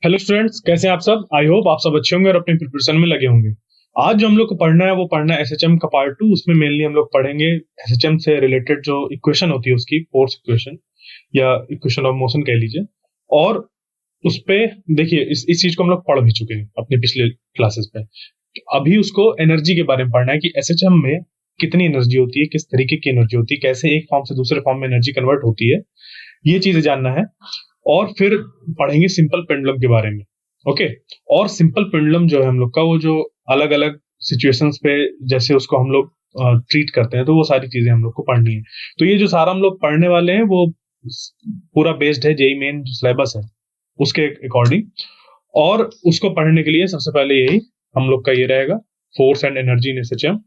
Hello students, कैसे हैं आप सब। आई होप आप सब अच्छे होंगे और अपनी प्रिपरेशन में लगे होंगे। आज जो हम लोग को पढ़ना है वो पढ़ना है एसएचएम का पार्ट 2। उसमें मेनली हम लोग पढ़ेंगे एसएचएम से रिलेटेड जो इक्वेशन होती है उसकी फोर्स इक्वेशन या इक्वेशन ऑफ मोशन कह लीजिए। और उस पे देखिए इस चीज को हम लोग पढ़ भी चुके हैं अपने पिछले क्लासेस पे। अभी उसको एनर्जी के बारे में पढ़ना है कि एसएचएम में कितनी एनर्जी होती है, किस तरीके की एनर्जी होती है, कैसे एक फॉर्म से दूसरे फॉर्म में एनर्जी कन्वर्ट होती है, ये चीजें जानना है। और फिर पढ़ेंगे सिंपल पेंडुलम के बारे में। ओके। और सिंपल पेंडुलम जो है हम लोग का, वो जो अलग अलग सिचुएशंस पे जैसे उसको हम लोग ट्रीट करते हैं, तो वो सारी चीजें हम लोग को पढ़नी है। तो ये जो सारा हम लोग पढ़ने वाले हैं वो पूरा बेस्ड है जेई मेन जो सिलेबस है उसके अकॉर्डिंग। और उसको पढ़ने के लिए सबसे पहले यही हम लोग का ये रहेगा, force and energy in SHM,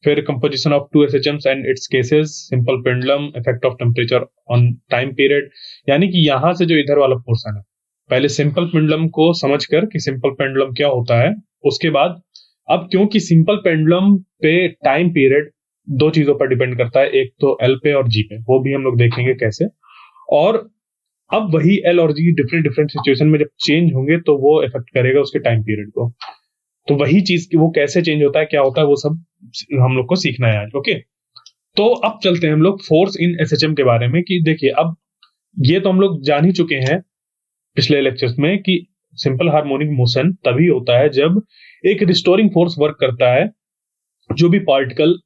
फिर composition of two SHMs and its cases, simple pendulum, effect of temperature on time period. यानी कि यहां से जो इधर वाला पोर्शन है, पहले सिंपल पेंडुलम को समझकर कि सिंपल पेंडुलम क्या होता है। उसके बाद अब क्योंकि सिंपल पेंडुलम पे टाइम पीरियड दो चीजों पर डिपेंड करता है, एक तो एल पे और जी पे, वो भी हम लोग देखेंगे कैसे। और अब वही एल और जी डिफरेंट डिफरेंट सिचुएशन में जब चेंज होंगे तो वो इफेक्ट करेगा उसके टाइम पीरियड को। तो वही चीज की वो कैसे चेंज होता है, क्या होता है, वो सब हम लोग को सीखना है आज। ओके। तो अब चलते हैं हम लोग फोर्स इन एसएचएम के बारे में। कि देखिए अब ये तो हम लोग जान ही चुके हैं पिछले लेक्चर्स में कि सिंपल हार्मोनिक मोशन तभी होता है जब एक रिस्टोरिंग फोर्स वर्क करता है, जो भी पार्टिकल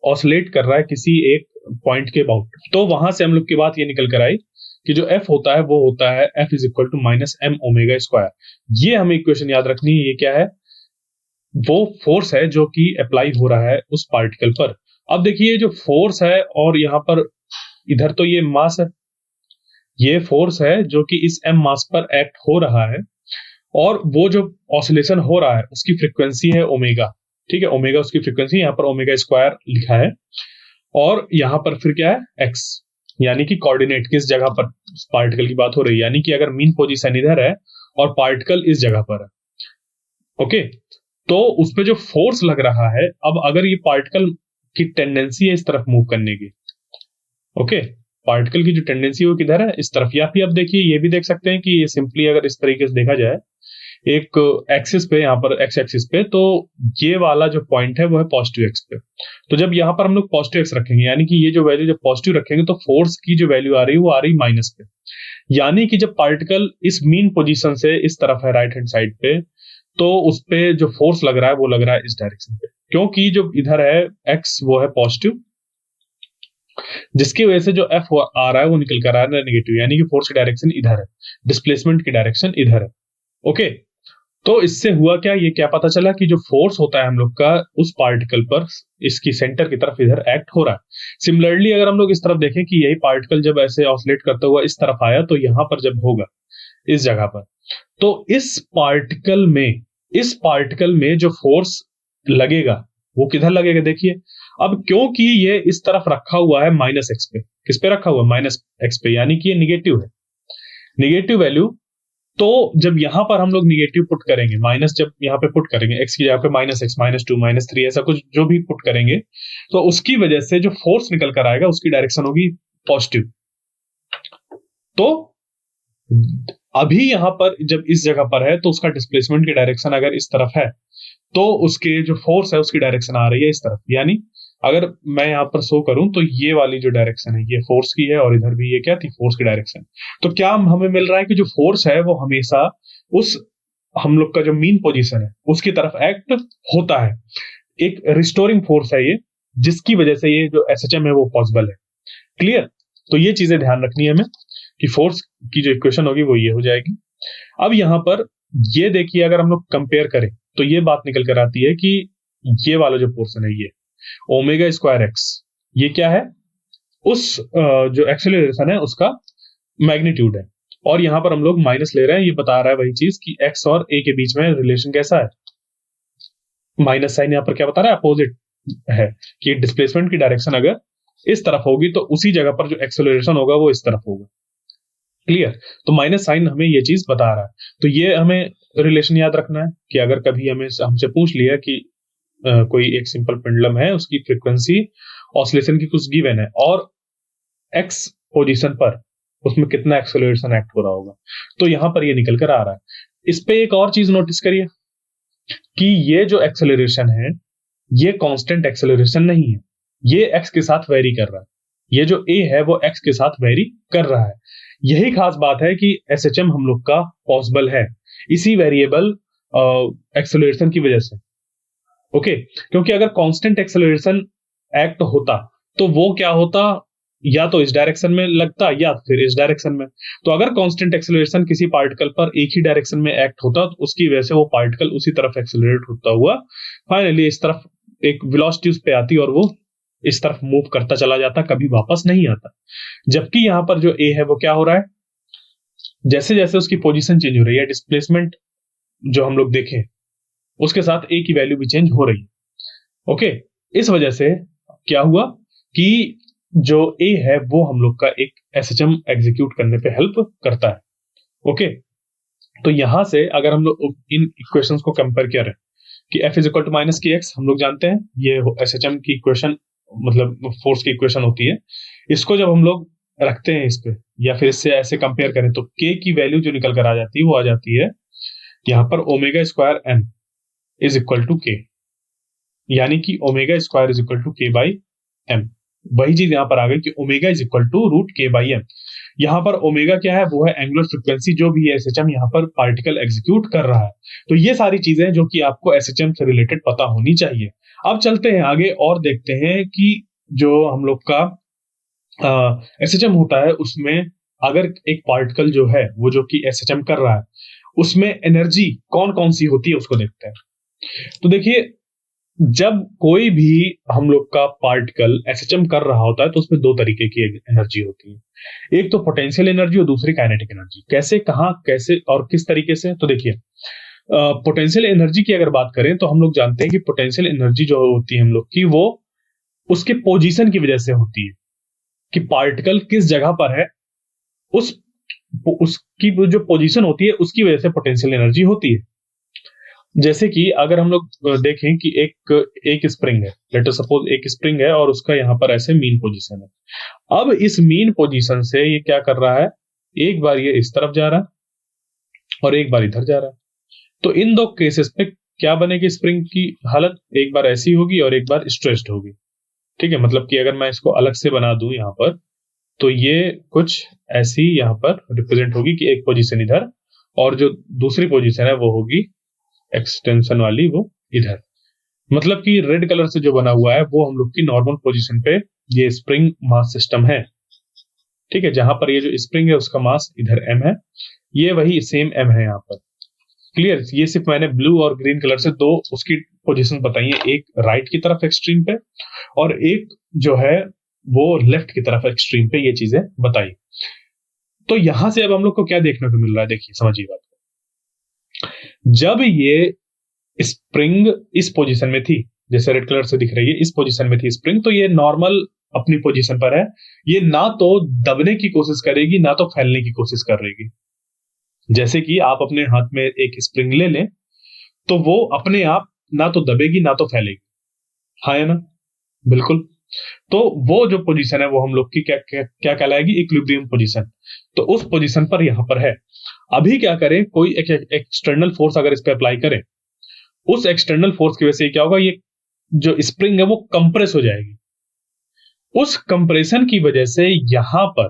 ऑसिलेट कर रहा है किसी एक पॉइंट के अबाउट। तो वहां से हम लोग की बात ये निकल कर आई कि जो एफ होता है वो होता है F is equal to minus M omega square. ये हमें इक्वेशन याद रखनी है। ये क्या है? वो फोर्स है जो कि अप्लाई हो रहा है उस पार्टिकल पर। अब देखिए जो फोर्स है, और यहाँ पर इधर तो ये मास है, ये फोर्स है जो कि इस एम मास पर एक्ट हो रहा है। और वो जो ऑसिलेशन हो रहा है उसकी फ्रीक्वेंसी है ओमेगा। ठीक है, ओमेगा उसकी फ्रीक्वेंसी, यहाँ पर ओमेगा स्क्वायर लिखा है। और यहाँ पर फिर क्या है? एक्स, यानी कि कोऑर्डिनेट, किस जगह पर पार्टिकल की बात हो रही है। यानी कि अगर मीन पोजीशन इधर है और पार्टिकल इस जगह पर है। ओके। तो उस पे जो फोर्स लग रहा है, अब अगर ये पार्टिकल की टेंडेंसी है इस तरफ मूव करने की, ओके, पार्टिकल की जो टेंडेंसी है वो किधर है? इस तरफ। या फिर अब देखिए ये भी देख सकते हैं कि ये सिंपली अगर इस तरीके से देखा जाए एक एक्सिस पे, यहाँ पर एक्स एक्सिस पे, तो ये वाला जो पॉइंट है वो है पॉजिटिव एक्स पे। तो जब यहाँ पर हम लोग पॉजिटिव एक्स रखेंगे, यानी कि ये जो वैल्यू जब पॉजिटिव रखेंगे तो फोर्स की जो वैल्यू आ रही है वो आ रही माइनस पे। यानी कि जब पार्टिकल इस मीन पोजीशन से इस तरफ है राइट हैंड साइड पे, तो उस पे जो फोर्स लग रहा है वो लग रहा है इस डायरेक्शन पे, क्योंकि जो इधर है एक्स वो है पॉजिटिव, जिसकी वजह से जो एफ आ रहा है वो निकल कर आ रहा है नेगेटिव। यानी कि फोर्स की डायरेक्शन इधर है, डिस्प्लेसमेंट की डायरेक्शन इधर है। ओके। तो इससे हुआ क्या, ये क्या पता चला कि जो फोर्स होता है हम लोग का उस पार्टिकल पर, इसकी सेंटर की तरफ इधर एक्ट हो रहा है। सिमिलरली अगर हम लोग इस तरफ देखें कि यही पार्टिकल जब ऐसे ऑसिलेट करता हुआ इस तरफ आया, तो यहां पर जब होगा इस जगह पर, तो इस पार्टिकल में जो फोर्स लगेगा वो किधर लगेगा? देखिए अब क्योंकि ये इस तरफ रखा हुआ है माइनस एक्स पे, किस पे रखा हुआ है? माइनस एक्स पे, यानी कि ये निगेटिव है, निगेटिव वैल्यू। तो जब यहां पर हम लोग निगेटिव पुट करेंगे, माइनस जब यहाँ पे पुट करेंगे एक्स की जगह पे minus x, minus two, minus three, ऐसा कुछ जो भी पुट करेंगे, तो उसकी वजह से जो फोर्स निकल कर आएगा उसकी डायरेक्शन होगी पॉजिटिव। तो अभी यहां पर जब इस जगह पर है तो उसका डिस्प्लेसमेंट की डायरेक्शन अगर इस तरफ है, तो उसके जो फोर्स है उसकी डायरेक्शन आ रही है इस तरफ। यानी अगर मैं यहाँ पर शो करूं तो ये वाली जो डायरेक्शन है ये फोर्स की है, और इधर भी ये क्या थी? फोर्स की डायरेक्शन। तो क्या हमें मिल रहा है कि जो फोर्स है वो हमेशा उस हम लोग का जो मीन पोजीशन है उसकी तरफ एक्ट होता है। एक रिस्टोरिंग फोर्स है ये, जिसकी वजह से ये जो एसएचएम है वो पॉसिबल है। क्लियर? तो ये चीजें ध्यान रखनी है हमें कि फोर्स की जो इक्वेशन होगी वो ये हो जाएगी। अब यहां पर ये देखिए, अगर हम लोग कंपेयर करें तो ये बात निकल कर आती है कि ये वाला जो पोर्शन है ये ओमेगा स्क्वायर एक्स, ये क्या है? उस जो एक्सेलरेशन है उसका मैग्नीट्यूड है। और यहां पर हम लोग माइनस ले रहे हैं, ये बता रहा है वही चीज कि एक्स और ए के बीच में रिलेशन कैसा है। माइनस साइन यहां पर क्या बता रहा है? अपोजिट है, कि डिस्प्लेसमेंट की डायरेक्शन अगर इस तरफ होगी तो उसी जगह पर जो एक्सेलरेशन होगा वो इस तरफ होगा। क्लियर? तो माइनस साइन हमें ये चीज बता रहा है। तो ये हमें रिलेशन याद रखना है कि अगर कभी हमें हमसे पूछ लिया कि कोई एक सिंपल पेंडुलम है, उसकी फ्रीक्वेंसी ऑसिलेशन की कुछ गिवन है, और एक्स पोजीशन पर उसमें कितना एक्सेलरेशन एक्ट हो रहा होगा, तो यहां पर ये निकल कर आ रहा है। इस पे एक और चीज नोटिस करिए कि ये जो एक्सेलरेशन है ये कांस्टेंट एक्सेलरेशन नहीं है, ये एक्स के साथ वेरी कर रहा है। ये जो ए है वो एक्स के साथ वेरी कर रहा है। यही खास बात है कि एसएचएम हम लोग का पॉसिबल है इसी वेरिएबल एक्सेलरेशन की वजह से। ओके, क्योंकि अगर कांस्टेंट एक्सेलरेशन एक्ट होता तो वो क्या होता, या तो इस डायरेक्शन में लगता या फिर इस डायरेक्शन में। तो अगर कांस्टेंट एक्सेलरेशन किसी पार्टिकल पर एक ही डायरेक्शन में एक्ट होता तो उसकी वजह से वो पार्टिकल उसी तरफ एक्सेलरेट होता हुआ फाइनली इस तरफ एक वेलोसिटी उस पे आती और वो इस तरफ मूव करता चला जाता, कभी वापस नहीं आता। जबकि यहां पर जो ए है वो क्या हो रहा है, जैसे जैसे उसकी पोजीशन चेंज हो रही है, डिस्प्लेसमेंट जो हम लोग देखें उसके साथ ए की वैल्यू भी चेंज हो रही है। ओके, इस वजह से क्या हुआ कि जो ए है वो हम लोग का एक एसएचएम एग्जीक्यूट करने पे हेल्प करता है। ओके, तो यहां से अगर हम लोग इन इक्वेशंस को कंपेयर करें कि F is equal to minus K X, हम लोग जानते हैं ये एसएचएम की इक्वेशन मतलब फोर्स की इक्वेशन होती है। इसको जब हम लोग रखते हैं इस पे या फिर इससे ऐसे कंपेयर करें तो के की वैल्यू जो निकल कर आ जाती है वो आ जाती है यहां पर omega square M is equal to K, यानी कि omega square is equal to K by M. वही चीज यहां पर आ गई कि omega is equal to root K by M. यहां पर ओमेगा क्या है, वो है एंगुलर फ्रीक्वेंसी जो भी एसएचएम यहां पर पार्टिकल एग्जीक्यूट कर रहा है। तो ये सारी चीजें जो कि आपको एसएचएम से रिलेटेड पता होनी चाहिए। अब चलते हैं आगे और देखते हैं कि जो हम लोग का एसएचएम होता है उसमें अगर एक पार्टिकल जो है वो जो कि एसएचएम कर रहा है उसमें एनर्जी कौन कौन सी होती है उसको देखते हैं। तो देखिए, जब कोई भी हम लोग का पार्टिकल एसएचएम कर रहा होता है तो उसमें दो तरीके की एनर्जी होती है, एक तो पोटेंशियल एनर्जी और दूसरी काइनेटिक एनर्जी। कैसे, कहां, कैसे और किस तरीके से, तो देखिए पोटेंशियल एनर्जी की अगर बात करें तो हम लोग जानते हैं कि पोटेंशियल एनर्जी जो होती है हम लोग की वो उसके पोजीशन की वजह से होती है कि पार्टिकल किस जगह पर है, उसकी जो पोजीशन होती है उसकी वजह से पोटेंशियल एनर्जी होती है। जैसे कि अगर हम लोग देखें कि एक स्प्रिंग है, लेट अस सपोज एक स्प्रिंग है और उसका यहाँ पर ऐसे मीन पोजीशन है। अब इस मीन पोजीशन से ये क्या कर रहा है, एक बार ये इस तरफ जा रहा है और एक बार इधर जा रहा है। तो इन दो केसेस पे क्या बनेगी स्प्रिंग की हालत, एक बार ऐसी होगी और एक बार स्ट्रेच्ड होगी। ठीक है, मतलब कि अगर मैं इसको अलग से बना दूं यहाँ पर तो ये कुछ ऐसी यहाँ पर रिप्रेजेंट होगी कि एक पोजीशन इधर और जो दूसरी पोजीशन है वो होगी एक्सटेंशन वाली वो इधर। मतलब कि रेड कलर से जो बना हुआ है वो हम लोग की नॉर्मल पोजीशन पे ये स्प्रिंग मास सिस्टम है। ठीक है, जहां पर ये जो स्प्रिंग है उसका मास इधर m है, ये वही सेम m है यहाँ पर। क्लियर, ये सिर्फ मैंने ब्लू और ग्रीन कलर से दो उसकी पोजीशन बताई है, एक राइट की तरफ एक्सट्रीम पे और एक जो है वो लेफ्ट की तरफ एक्सट्रीम पे, ये चीजें बताई। तो यहां से अब हम लोग को क्या देखने को मिल रहा है, देखिए समझिए बात को। जब ये स्प्रिंग इस पोजीशन में थी, जैसे रेड कलर से दिख रही है, इस पोजीशन में थी स्प्रिंग, तो ये नॉर्मल अपनी पोजीशन पर है। ये ना तो दबने की कोशिश करेगी ना तो फैलने की कोशिश करेगी। जैसे कि आप अपने हाथ में एक स्प्रिंग ले लें तो वो अपने आप ना तो दबेगी ना तो फैलेगी, हाँ है ना, बिल्कुल। तो वो जो पोजीशन है वो हम लोग की क्या क्या, क्या कहलाएगी, इक्विलिब्रियम पोजीशन। तो उस पोजीशन पर यहां पर है। अभी क्या करें, कोई एक एक्सटर्नल फोर्स अगर इस पे अप्लाई करें, उस एक्सटर्नल फोर्स की वजह से क्या होगा, ये जो स्प्रिंग है वो कंप्रेस हो जाएगी। उस कंप्रेशन की वजह से यहां पर,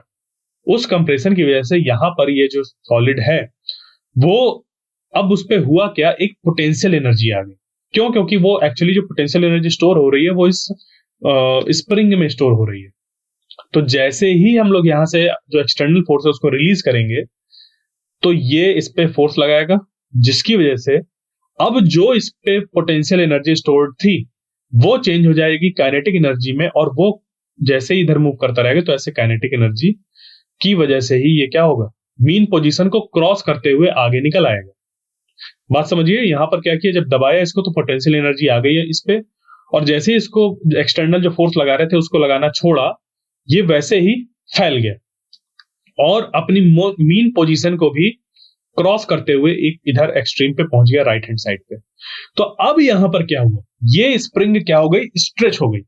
उस कंप्रेशन की वजह से यहां पर ये जो सॉलिड है वो अब उस पे हुआ क्या, एक पोटेंशियल एनर्जी आ गई। क्यों, क्योंकि वो एक्चुअली जो पोटेंशियल एनर्जी स्टोर हो रही है वो इस स्प्रिंग में स्टोर हो रही है। तो जैसे ही हम लोग यहां से जो एक्सटर्नल फोर्स है उसको रिलीज करेंगे तो ये इस पे फोर्स लगाएगा, जिसकी वजह से अब जो इस पे पोटेंशियल एनर्जी स्टोर्ड थी वो चेंज हो जाएगी काइनेटिक एनर्जी में, और वो जैसे ही इधर मूव करता रहेगा तो ऐसे काइनेटिक एनर्जी की वजह से ही ये क्या होगा, मीन पोजीशन को क्रॉस करते हुए आगे निकल आएगा। बात समझिए, यहां पर क्या किया, जब दबाया इसको तो पोटेंशियल एनर्जी आ गई है इस पे, और जैसे ही इसको एक्सटर्नल जो फोर्स लगा रहे थे उसको लगाना छोड़ा, ये वैसे ही फैल गया और अपनी मीन पोजीशन को भी क्रॉस करते हुए एक इधर एक्सट्रीम पे पहुंच गया, राइट हैंड साइड पे। तो अब यहां पर क्या हुआ, ये स्प्रिंग क्या हो गई, स्ट्रेच हो गई।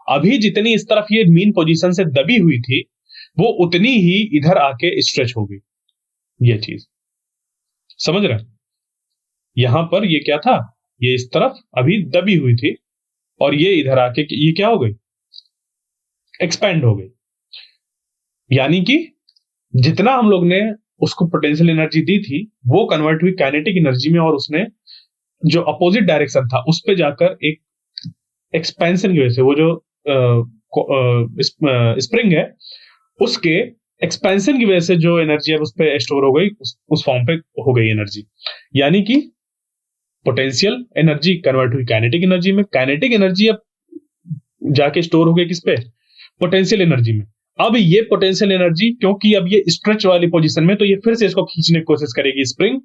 अभी जितनी इस तरफ ये मीन पोजीशन से दबी हुई थी वो उतनी ही इधर आके स्ट्रेच हो गई। ये चीज समझ रहे हैं। यहां पर ये क्या था, ये इस तरफ अभी दबी हुई थी और ये इधर आके ये क्या हो गई, एक्सपैंड हो गई। यानी कि जितना हम लोग ने उसको पोटेंशियल एनर्जी दी थी वो कन्वर्ट हुई काइनेटिक एनर्जी में, और उसने जो अपोजिट डायरेक्शन था उस पे जाकर एक एक्सपेंशन की वजह से वो जो स्प्रिंग है उसके एक्सपेंशन की वजह से जो एनर्जी है उस पे स्टोर हो गई, उस फॉर्म पे हो गई एनर्जी। यानी कि पोटेंशियल एनर्जी कन्वर्ट हुई काइनेटिक एनर्जी में, काइनेटिक एनर्जी अब जाके स्टोर हो गई किस पे, पोटेंशियल एनर्जी में। अब ये पोटेंशियल एनर्जी क्योंकि अब ये स्ट्रेच वाली पोजीशन में, तो ये फिर से इसको खींचने की कोशिश करेगी स्प्रिंग,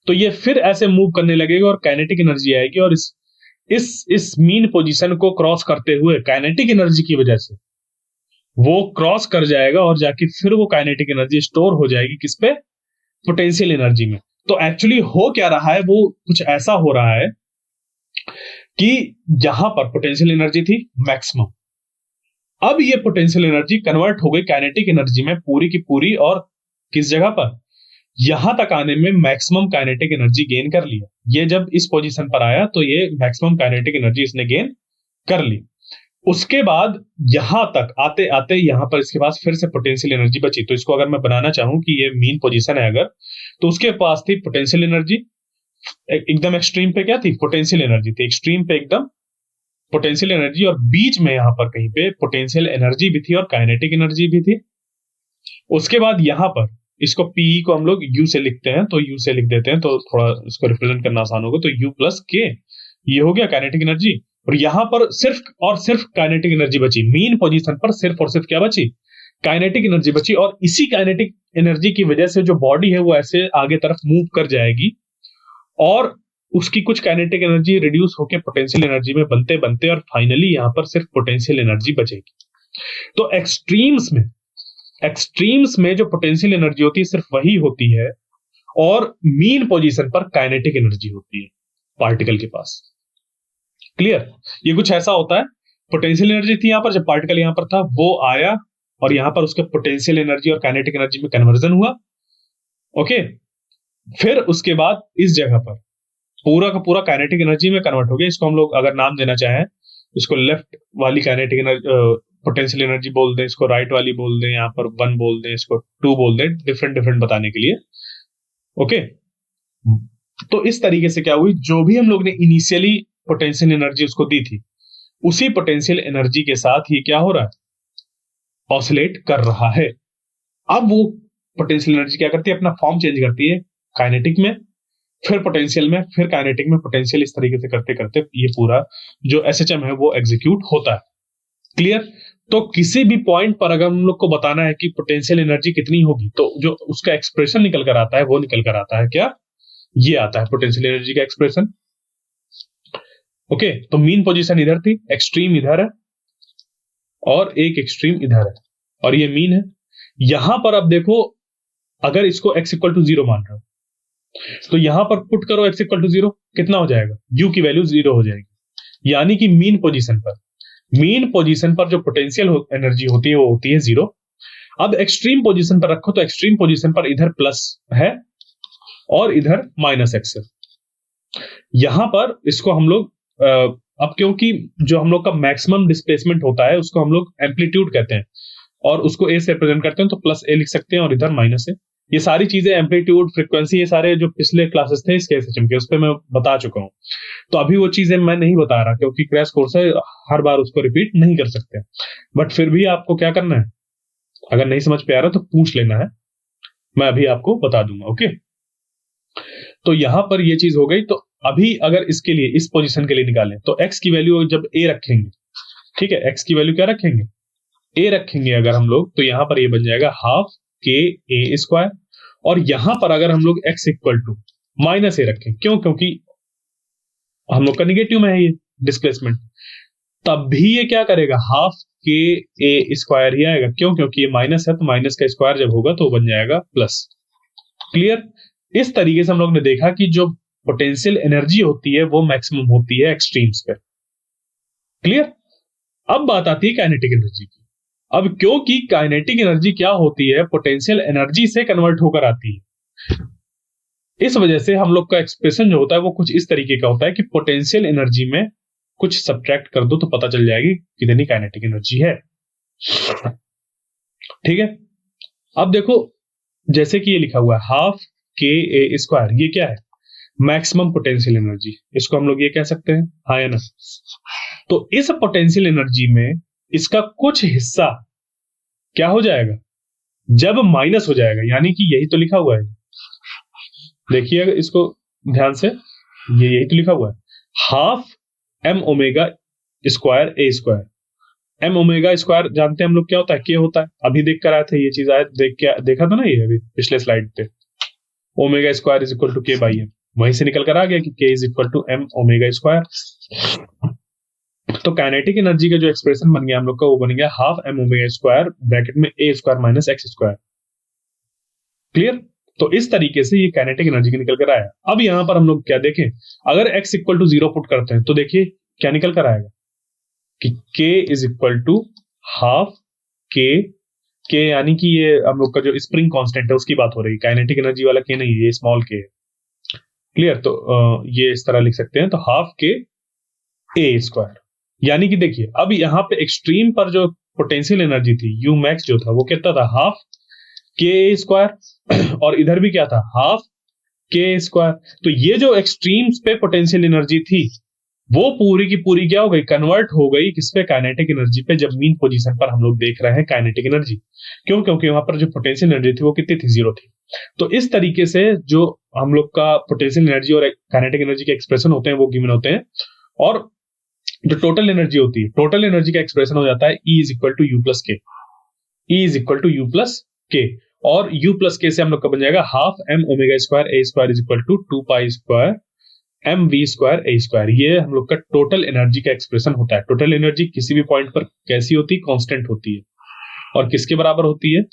तो ये फिर ऐसे मूव करने लगेगा और काइनेटिक एनर्जी आएगी, और इस मीन पोजीशन को क्रॉस करते हुए काइनेटिक एनर्जी की वजह से वो क्रॉस कर जाएगा और जाके फिर वो काइनेटिक एनर्जी स्टोर हो जाएगी किस पे, पोटेंशियल एनर्जी में। तो एक्चुअली हो क्या रहा है, वो कुछ ऐसा हो रहा है कि जहां पर पोटेंशियल एनर्जी थी मैक्सिमम, अब ये पोटेंशियल एनर्जी कन्वर्ट हो गई काइनेटिक एनर्जी में पूरी की पूरी, और किस जगह पर, यहां तक आने में मैक्सिमम काइनेटिक एनर्जी गेन कर लिया। ये जब इस पोजीशन पर आया तो ये मैक्सिमम काइनेटिक एनर्जी इसने गेन कर ली। उसके बाद यहां तक आते आते यहां पर इसके पास फिर से पोटेंशियल एनर्जी बची। तो इसको अगर मैं बनाना चाहूं कि ये मीन पोजीशन है अगर, तो उसके पास थी पोटेंशियल एनर्जी, एकदम एक्सट्रीम पे क्या थी, पोटेंशियल एनर्जी थी, एक्सट्रीम पे एकदम पोटेंशियल एनर्जी, और बीच में यहां पर कहीं पे पोटेंशियल एनर्जी भी थी और काइनेटिक एनर्जी भी थी। उसके बाद यहां पर इसको पीई को हम लोग यू से लिखते हैं, तो यू से लिख देते हैं तो थोड़ा इसको रिप्रेजेंट करना आसान होगा। तो यू प्लस के, ये हो गया काइनेटिक एनर्जी, और यहां पर सिर्फ और सिर्फ काइनेटिक एनर्जी बची। मीन पोजीशन पर सिर्फ और सिर्फ क्या बची, काइनेटिक एनर्जी बची, और इसी काइनेटिक एनर्जी की वजह से जो बॉडी है वो ऐसे आगे तरफ मूव कर जाएगी, और उसकी कुछ काइनेटिक एनर्जी रिड्यूस होकर पोटेंशियल एनर्जी में बनते बनते और फाइनली यहां पर सिर्फ पोटेंशियल एनर्जी बचेगी। तो एक्सट्रीम्स में जो पोटेंशियल एनर्जी होती है सिर्फ वही होती है, और मीन पोजीशन पर काइनेटिक एनर्जी होती है पार्टिकल के पास। क्लियर, ये कुछ ऐसा होता है, पोटेंशियल एनर्जी थी यहां पर, जब पार्टिकल यहां पर था वो आया और यहां पर उसके पोटेंशियल एनर्जी और काइनेटिक एनर्जी में कन्वर्जन हुआ। ओके, फिर उसके बाद इस जगह पर पूरा का पूरा काइनेटिक एनर्जी में कन्वर्ट हो गया। इसको हम लोग अगर नाम देना चाहें, इसको लेफ्ट वाली काइनेटिक एनर्जी पोटेंशियल एनर्जी बोल दें, इसको राइट वाली बोल दें, यहाँ पर 1 बोल दें, इसको 2 बोल दें, डिफरेंट डिफरेंट बताने के लिए। ओके, तो इस तरीके से क्या हुई, जो भी हम लोग ने इनिशियली पोटेंशियल एनर्जी उसको दी थी, उसी पोटेंशियल एनर्जी के साथ ही क्या हो रहा है, ऑसिलेट कर रहा है। अब वो पोटेंशियल एनर्जी क्या करती है, अपना फॉर्म चेंज करती है, काइनेटिक में, फिर पोटेंशियल में, फिर काइनेटिक में, पोटेंशियल, इस तरीके से करते करते ये पूरा जो एसएचएम है वो एग्जीक्यूट होता है। क्लियर, तो किसी भी पॉइंट पर अगर हम लोग को बताना है कि पोटेंशियल एनर्जी कितनी होगी, तो जो उसका एक्सप्रेशन निकल कर आता है वो निकल कर आता है क्या, ये आता है पोटेंशियल एनर्जी का एक्सप्रेशन। ओके, तो मीन पोजीशन इधर थी, एक्सट्रीम इधर है और एक एक्सट्रीम इधर है, और ये मीन है। यहां पर अब देखो, अगर इसको x इक्वल टू 0 मान रहे हो तो यहां पर पुट करो x इक्वल टू 0, कितना हो जाएगा, u की वैल्यू 0 हो जाएगी। यानी कि मीन पोजीशन पर जो पोटेंशियल एनर्जी होती है वो होती है 0। अब एक्सट्रीम पोजीशन पर रखो तो एक्सट्रीम पोजीशन पर इधर प्लस है और इधर माइनस x है। यहां पर इसको हम लोग अब क्योंकि जो हम लोग का मैक्सिमम डिस्प्लेसमेंट होता है उसको हम लोग एम्पलीट्यूड कहते हैं, और उसको a से रिप्रेजेंट करते हैं, तो प्लस a लिख सकते हैं और इधर माइनस है। ये सारी चीजें एम्पलीट्यूड, फ्रीक्वेंसी, ये सारे जो पिछले क्लासेस थे इसके एसएचएम के, उस पर मैं बता चुका हूं। तो अभी वो चीजें मैं नहीं बता रहा क्योंकि क्रैश कोर्स है, हर बार उसको रिपीट नहीं कर सकते। बट फिर भी आपको क्या करना है, अगर नहीं समझ पे आ रहा तो पूछ लेना है, मैं अभी आपको बता दूंगा। ओके, तो यहां पर ये चीज हो गई। तो अभी अगर इसके लिए, इस पोजीशन के लिए निकालें तो x की वैल्यू जब a रखेंगे, ठीक है, x की वैल्यू क्या रखेंगे, a रखेंगे अगर हम लोग, तो यहां पर ये बन जाएगा हाफ के ए स्क्वायर। और यहां पर अगर हम लोग x equal to minus a रखें, क्यों, क्योंकि हम लोग का निगेटिव में है ये डिस्प्लेसमेंट, तब भी ये क्या करेगा, हाफ के ए स्क्वायर ही आएगा। क्यों, क्योंकि ये माइनस है, तो माइनस का स्क्वायर जब होगा तो बन जाएगा प्लस। क्लियर, इस तरीके से हम लोग ने देखा कि जो पोटेंशियल एनर्जी होती है वो मैक्सिमम होती है एक्सट्रीम्स पे। क्लियर, अब बात आती है काइनेटिक एनर्जी की। अब क्योंकि काइनेटिक एनर्जी क्या होती है, पोटेंशियल एनर्जी से कन्वर्ट होकर आती है, इस वजह से हम लोग का एक्सप्रेशन जो होता है वो कुछ इस तरीके का होता है कि पोटेंशियल एनर्जी में कुछ सब्ट्रैक्ट कर दो तो पता चल जाएगी कितनी काइनेटिक एनर्जी है। ठीक है, अब देखो जैसे कि ये लिखा हुआ है हाफ के ए स्क्वायर, ये क्या है? मैक्सिमम पोटेंशियल एनर्जी, इसको हम लोग ये कह सकते हैं, हाँ या ना? तो इस पोटेंशियल एनर्जी में इसका कुछ हिस्सा क्या हो जाएगा? जब माइनस हो जाएगा, यानी कि यही तो लिखा हुआ है, देखिए इसको ध्यान से, ये यही तो लिखा हुआ है, half M omega square A square. M omega square जानते हैं हम लोग क्या होता है? के होता है, अभी देख कर आए थे ये चीज, आए देखा था ना ये अभी पिछले स्लाइड पे, omega square is equal to K by M, वहीं से निकल कर आ गया कि K is equal to M omega square. तो काइनेटिक एनर्जी का जो एक्सप्रेशन बन गया हम लोग का, वो बन गया half M omega square bracket में A square minus X square. Clear? तो इस तरीके से ये काइनेटिक एनर्जी का निकल कर आया। अब यहां पर हम लोग क्या देखें, अगर x इक्वल टू 0 पुट करते हैं तो देखिए क्या निकल कर आएगा कि k is equal to half K यानी कि ये हम लोग का जो स्प्रिंग कांस्टेंट है उसकी बात हो रही है, काइनेटिक एनर्जी वाला के नहीं, ये स्मॉल के है। क्लियर? तो ये इस तरह लिख सकते हैं, तो हाफ के ए स्क्वायर, यानी कि देखिए अब यहाँ पे एक्सट्रीम पर जो पोटेंशियल एनर्जी थी यू मैक्स जो था वो कितना था? हाफ के स्क्वायर, और इधर भी क्या था? हाफ के स्क्वायर। तो ये जो एक्सट्रीम्स पे पोटेंशियल एनर्जी थी वो पूरी की पूरी क्या हो गई? कन्वर्ट हो गई किस पे? काइनेटिक एनर्जी पे, जब मीन पोजीशन पर हम लोग देख रहे हैं काइनेटिक एनर्जी। क्यों? क्योंकि वहां पर जो पोटेंशियल एनर्जी थी वो कितनी थी? 0 थी। तो इस तरीके से जो हम लोग का पोटेंशियल एनर्जी और काइनेटिक एनर्जी के एक्सप्रेशन होते हैं वो गिवन होते हैं, और जो टोटल एनर्जी होती है, टोटल एनर्जी का एक्सप्रेशन हो जाता है E is equal to U plus K, E is equal to U plus K, और U प्लस के से हम लोग का बन जाएगा half M omega square A square is equal to 2 pi square M V square A square. ये हम लोग का टोटल एनर्जी का एक्सप्रेशन होता है। टोटल एनर्जी किसी भी पॉइंट पर कैसी होती है? कांस्टेंट होती है, और किसके बराबर होती है?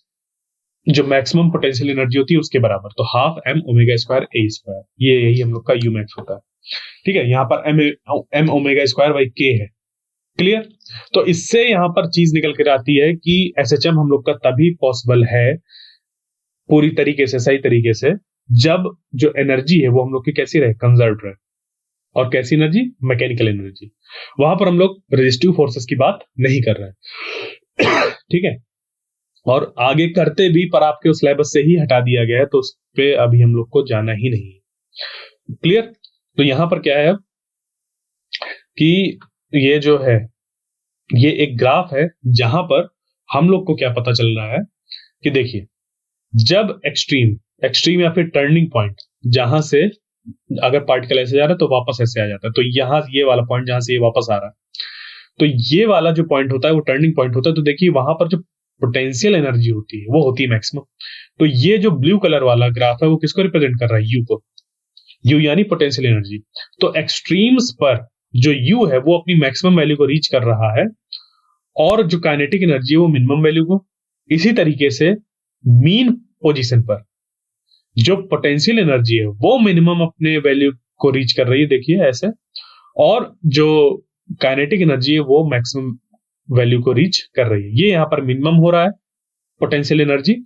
जो मैक्सिमम पोटेंशियल एनर्जी होती है उसके बराबर। तो half M omega square A square, ये यही हम लोग का यू मैक्स होता है। ठीक है, यहाँ पर एम ओमेगा स्क्वायर बाई के है। क्लियर? तो इससे यहां पर चीज निकल कर आती है कि एसएचएम हम लोग का तभी पॉसिबल है पूरी तरीके से, सही तरीके से, जब जो एनर्जी है वो हम लोग की कैसी रहे? कंजर्व रहे। और कैसी एनर्जी? Mechanical energy. वहां पर हम लोग रेजिस्टिव फोर्सेस की बात नहीं कर रहे। ठीक है, और आगे करते भी पर आपके उस सिलेबस से ही हटा दिया गया है, तो उस पे अभी हम लोग को जाना ही नहीं है। क्लियर? तो यहां पर क्या है अब कि ये जो है ये एक ग्राफ है जहां पर हम लोग को क्या पता चल रहा है कि देखिए जब एक्सट्रीम या फिर टर्निंग पॉइंट, जहां से अगर पार्टिकल ऐसे जा रहा है तो वापस ऐसे आ जाता है, तो यहां ये वाला पॉइंट जहां से ये वापस आ रहा है, तो ये वाला जो पॉइंट होता है वो टर्निंग पॉइंट होता है। तो देखिए वहां पर जो पोटेंशियल एनर्जी होती है वो होती है मैक्सिमम। तो ये जो ब्लू कलर वाला ग्राफ है वो किसको रिप्रेजेंट कर रहा है? यू को, यू यानी पोटेंशियल एनर्जी। तो एक्सट्रीम्स पर जो यू है वो अपनी मैक्सिमम वैल्यू को रीच कर रहा है, और जो काइनेटिक एनर्जी है वो मिनिमम वैल्यू को। इसी तरीके से मीन पोजीशन पर जो पोटेंशियल एनर्जी है वो मिनिमम अपने वैल्यू को रीच कर रही है, देखिए ऐसे, और जो काइनेटिक एनर्जी है वो मैक्सिमम वैल्यू को रीच कर रही है। ये यहां पर मिनिमम हो रहा है पोटेंशियल एनर्जी,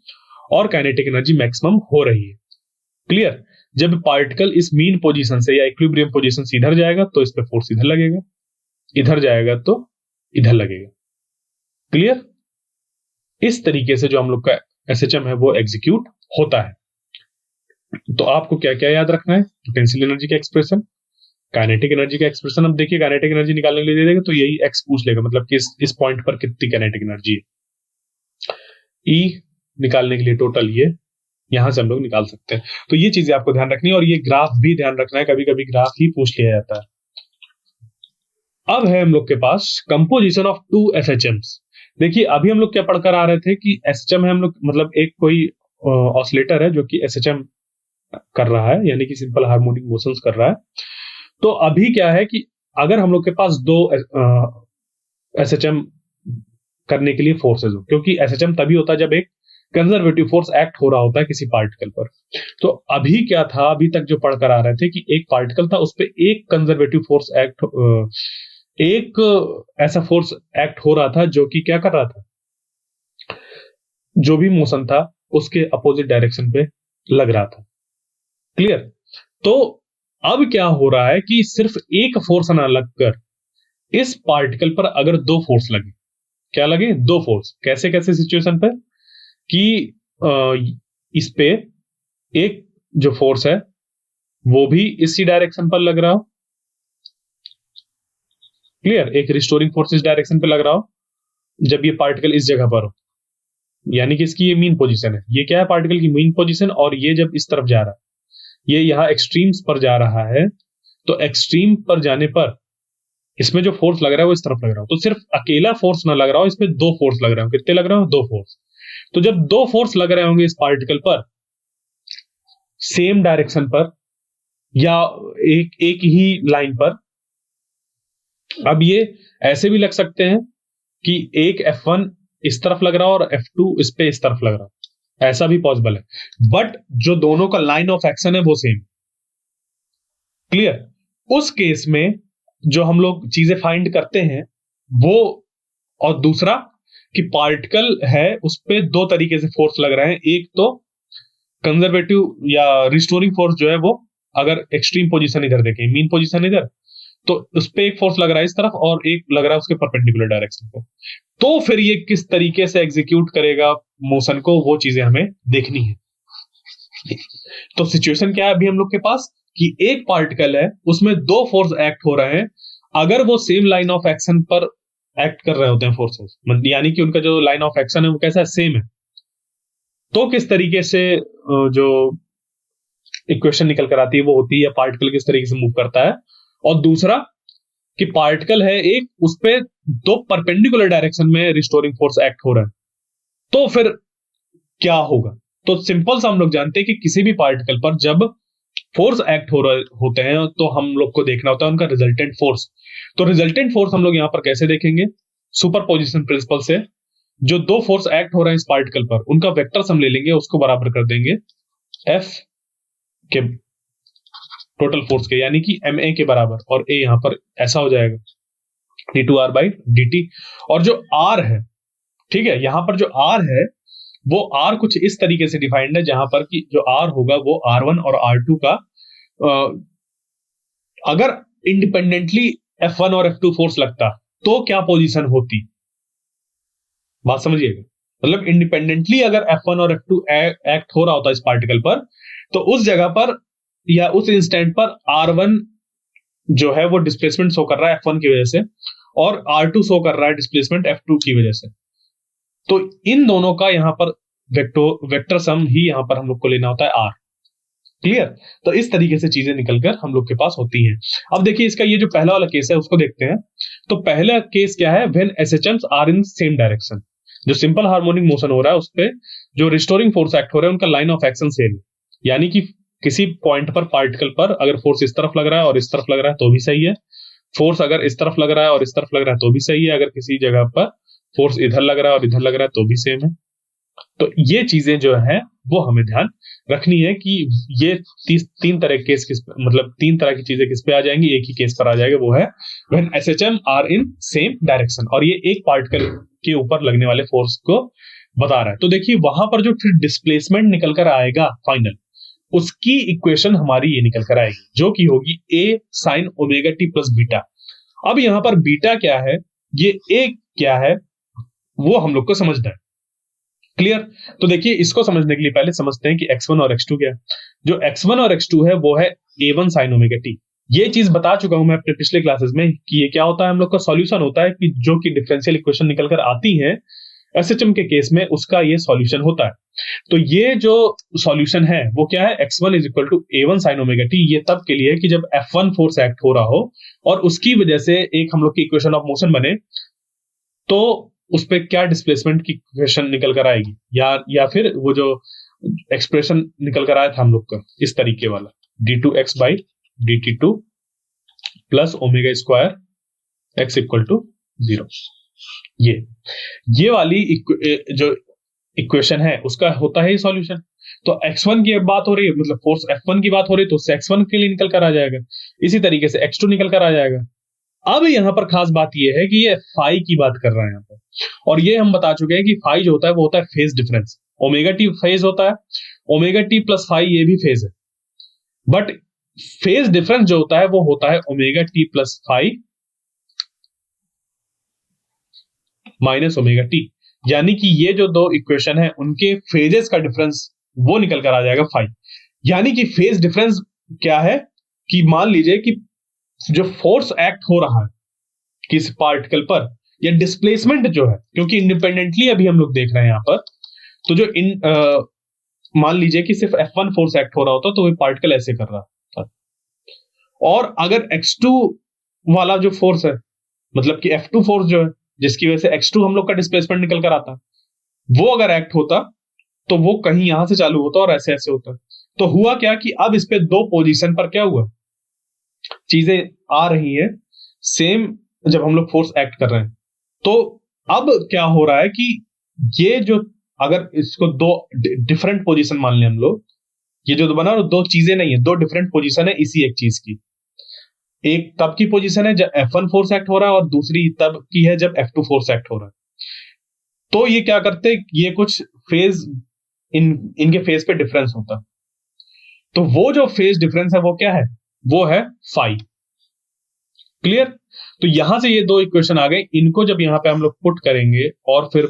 और काइनेटिक एनर्जी मैक्सिमम हो रही है। क्लियर? जब पार्टिकल इस मीन पोजीशन से या इक्विलिब्रियम पोजीशन से इधर जाएगा तो इस पे फोर्स इधर लगेगा, इधर जाएगा तो इधर लगेगा। क्लियर? इस तरीके से जो हम लोग का एसएचएम है वो एग्जीक्यूट होता है। तो आपको क्या क्या याद रखना है? पोटेंशियल एनर्जी का एक्सप्रेशन, काइनेटिक एनर्जी का एक्सप्रेशन। अब देखिए काइनेटिक एनर्जी निकालने के लिए दे देगा तो यही एक्स पूछ लेगा, मतलब कि इस पॉइंट पर कितनी काइनेटिक एनर्जी है। ई निकालने के लिए टोटल ये यहां से हम लोग निकाल सकते हैं। तो ये चीजें आपको ध्यान रखनी है, और ये ग्राफ भी ध्यान रखना है, कभी कभी ग्राफ ही पूछ लिया जाता है। अब है हम लोग के पास कंपोजिशन ऑफ टू एसएचएम्स। देखिए अभी हम लोग क्या पढ़कर आ रहे थे कि एसएचएम है हम लोग, मतलब एक कोई ऑसिलेटर है जो कि एसएचएम कर रहा है, यानी कि सिंपल हार्मोनिक मोशंस कर रहा है। तो अभी क्या है कि अगर हम लोग के पास दो एसएचएम करने के लिए फोर्सेज हो, क्योंकि एसएचएम तभी होता है जब एक कंजर्वेटिव फोर्स एक्ट हो रहा होता है किसी पार्टिकल पर। तो अभी क्या था, अभी तक जो पढ़कर आ रहे थे कि एक पार्टिकल था उस पर एक कंजर्वेटिव फोर्स एक्ट, एक ऐसा फोर्स एक्ट हो रहा था जो कि क्या कर रहा था, जो भी मोशन था उसके अपोजिट डायरेक्शन पे लग रहा था। क्लियर? तो अब क्या हो रहा है कि सिर्फ एक फोर्स ना लगकर इस पार्टिकल पर अगर दो फोर्स लगे, क्या लगे, दो फोर्स, कैसे कैसे सिचुएशन पे कि इस पे एक जो फोर्स है वो भी इसी डायरेक्शन पर लग रहा हो, क्लियर, एक रिस्टोरिंग फोर्स इस डायरेक्शन पे लग रहा हो जब ये पार्टिकल इस जगह पर हो, यानी कि इसकी ये मीन पोजीशन है, ये क्या है, पार्टिकल की मीन पोजीशन, और ये जब इस तरफ जा रहा है, ये यहाँ एक्सट्रीम्स पर जा रहा है, तो एक्सट्रीम पर जाने पर इसमें जो फोर्स लग रहा है वो इस तरफ लग रहा हो, तो सिर्फ अकेला फोर्स ना लग रहा हो, इसमें दो फोर्स लग रहे हो, कितने लग रहे हो, दो फोर्स। तो जब दो फोर्स लग रहे होंगे इस पार्टिकल पर सेम डायरेक्शन पर या एक एक ही लाइन पर, अब ये ऐसे भी लग सकते हैं कि एक F1 इस तरफ लग रहा हो और F2 इस पे इस तरफ लग रहा हो, ऐसा भी पॉसिबल है, बट जो दोनों का लाइन ऑफ एक्शन है वो सेम, क्लियर। उस केस में जो हम लोग चीजें फाइंड करते हैं वो, और दूसरा कि पार्टिकल है उस पे दो तरीके से फोर्स लग रहे हैं, एक तो कंजर्वेटिव या रिस्टोरिंग फोर्स जो है वो, अगर एक्सट्रीम पोजीशन इधर देखें, मीन पोजीशन इधर, तो उस पे एक फोर्स लग रहा है इस तरफ और एक लग रहा है उसके परपेंडिकुलर डायरेक्शन पे, तो फिर ये किस तरीके से एग्जीक्यूट करेगा मोशन को, वो चीजें हमें देखनी है। तो सिचुएशन क्या है अभी हम लोग के पास कि एक पार्टिकल है उसमें दो फोर्स एक्ट हो रहे हैं, अगर वो सेम लाइन ऑफ एक्शन पर एक्ट कर रहे होते हैं फोर्सेस, यानी कि उनका जो लाइन ऑफ एक्शन है वो कैसा है, सेम है, तो किस तरीके से जो इक्वेशन निकल कर आती है वो होती है, पार्टिकल किस तरीके से मूव करता है, और दूसरा कि पार्टिकल है एक, उस पे दो परपेंडिकुलर डायरेक्शन में रिस्टोरिंग फोर्स एक्ट हो रहा है, तो फिर क्या होगा। तो सिंपल सा हम लोग जानते हैं कि किसी भी पार्टिकल पर जब फोर्स एक्ट हो रहे होते हैं तो हम लोग को देखना होता है उनका रिजल्टेंट फोर्स। तो रिजल्टेंट फोर्स हम लोग यहां पर कैसे देखेंगे, सुपरपोजिशन प्रिंसिपल से, जो दो फोर्स एक्ट हो रहे हैं इस पार्टिकल पर उनका वेक्टर हम ले लेंगे, उसको बराबर कर देंगे एफ के टोटल फोर्स के, यानी कि ma के बराबर, और a यहां पर ऐसा हो जाएगा d2r बाई dt, और जो r है, ठीक है, यहां पर जो r है वो r कुछ इस तरीके से डिफाइंड है, जहां पर कि जो r होगा वो r1 और r2 का अगर इंडिपेंडेंटली F1 और F2 फोर्स लगता तो क्या पोजीशन होती, बात समझिएगा, मतलब इंडिपेंडेंटली अगर F1 और F2 एक्ट हो रहा होता इस पार्टिकल पर, तो उस जगह पर या उस इंस्टेंट पर R1 जो है वो डिस्प्लेसमेंट शो कर रहा है F1 की वजह से, और R2 शो कर रहा है डिस्प्लेसमेंट F2 की वजह से, तो इन दोनों का यहां पर वेक्टर सम ही यहां पर हम लोग को लेना होता है R, क्लियर। तो इस तरीके से चीजें निकलकर हम लोग के पास होती हैं। अब देखिए इसका ये जो पहला वाला केस है उसको देखते हैं। तो पहला केस क्या है, when SHMs are in same direction, जो सिंपल हार्मोनिक मोशन हो रहा है उस पे जो रिस्टोरिंग फोर्स एक्ट हो रहा है उनका लाइन ऑफ एक्शन सेम है, यानी कि किसी पॉइंट पर पार्टिकल पर अगर फोर्स इस तरफ लग रहा है और इस तरफ लग रहा है तो भी सही है, फोर्स अगर इस तरफ लग रहा है और इस तरफ लग रहा है तो भी सही है, अगर किसी जगह पर फोर्स इधर लग रहा है और इधर लग रहा है तो भी सेम है। तो ये चीजें जो है वो हमें ध्यान रखनी है कि ये तीन तरह केस मतलब तीन तरह की चीजें किस पे आ जाएंगी, एक ही केस पर आ जाएगा, वो है when SHM are in same direction, और ये एक पार्टिकल के ऊपर लगने वाले फोर्स को बता रहा है। तो देखिए वहां पर जो फिर डिस्प्लेसमेंट निकल कर आएगा फाइनल, उसकी इक्वेशन हमारी ये निकल कर आएगी जो कि होगी A sine omega T plus beta. अब यहां पर बीटा क्या है, ये ए क्या है, वो हम लोग को समझना है, क्लियर। तो देखिए इसको समझने के लिए पहले समझते हैं कि x1 और x2 क्या है। जो x1 और x2 है वो है a1 sin ओमेगा t। ये चीज बता चुका हूं मैं अपने पिछले क्लासेस में कि ये क्या होता है, हम लोग का सॉल्यूशन होता है कि जो कि डिफरेंशियल इक्वेशन निकल कर आती है एसएचएम के केस में, उसका ये सॉल्यूशन होता है। तो ये जो सॉल्यूशन है वो क्या है, x1 is equal to a1 sin omega t। ये तब के लिए कि जब F1 फोर्स एक्ट हो रहा हो और उसकी वजह से एक हम लोग की इक्वेशन ऑफ मोशन बने, तो उस पर क्या डिस्प्लेसमेंट की इक्वेशन निकल कर आएगी, या फिर वो जो एक्सप्रेशन निकल कर आया था हम लोग का इस तरीके वाला d2x by dt2 plus omega square x equal to 0। ये वाली जो इक्वेशन है उसका होता है सॉल्यूशन। तो x1 की बात हो रही है, मतलब फोर्स F1 की बात हो रही है, तो उससे x1 के लिए निकल कर आ जाएगा, इसी तरीके से x2 निकल कर आ जाएगा। अब यहां पर खास बात यह है कि ये फाई की बात कर रहा है यहां पर, और ये हम बता चुके हैं कि फाई जो होता है वो होता है phase difference. Omega T phase होता है, ओमेगा टी प्लस फाई ये भी फेज है, बट फेज डिफरेंस जो होता है वो होता है omega T plus phi minus omega T, यानी कि ये जो दो इक्वेशन है उनके फेजेस का डिफरेंस वो निकल कर आ जाएगा फाई। यानी कि फेज डिफरेंस क्या है कि मान लीजिए कि जो फोर्स एक्ट हो रहा है किस पार्टिकल पर, या डिस्प्लेसमेंट जो है, क्योंकि इंडिपेंडेंटली अभी हम लोग देख रहे हैं यहां पर, तो जो मान लीजिए कि सिर्फ F1 फोर्स एक्ट हो रहा होता तो वो पार्टिकल ऐसे कर रहा था, और अगर X2 वाला जो फोर्स है, मतलब कि F2 फोर्स जो है जिसकी वजह से X2 हम लोग का डिस्प्लेसमेंट निकल कर आता, वो अगर एक्ट होता तो वो कहीं यहां से चालू होता और ऐसे ऐसे होता। तो हुआ क्या कि अब इस पे दो पोजीशन पर क्या हुआ, चीजें आ रही है सेम जब हम लोग फोर्स एक्ट कर रहे हैं। तो अब क्या हो रहा है कि ये जो, अगर इसको दो डिफरेंट पोजीशन मान लें हम लोग, ये जो बना दो चीजें नहीं है, दो डिफरेंट पोजीशन है इसी एक चीज की। एक तब की पोजीशन है जब F1 फोर्स एक्ट हो रहा है और दूसरी तब की है जब F2 फोर्स एक्ट हो रहा है। तो ये क्या करते, ये कुछ फेज इनके फेज पे डिफरेंस होता, तो वो जो फेज डिफरेंस है वो क्या है, वो है फाई। क्लियर? तो यहां से ये दो इक्वेशन आ गए, इनको जब यहां पे हम लोग पुट करेंगे और फिर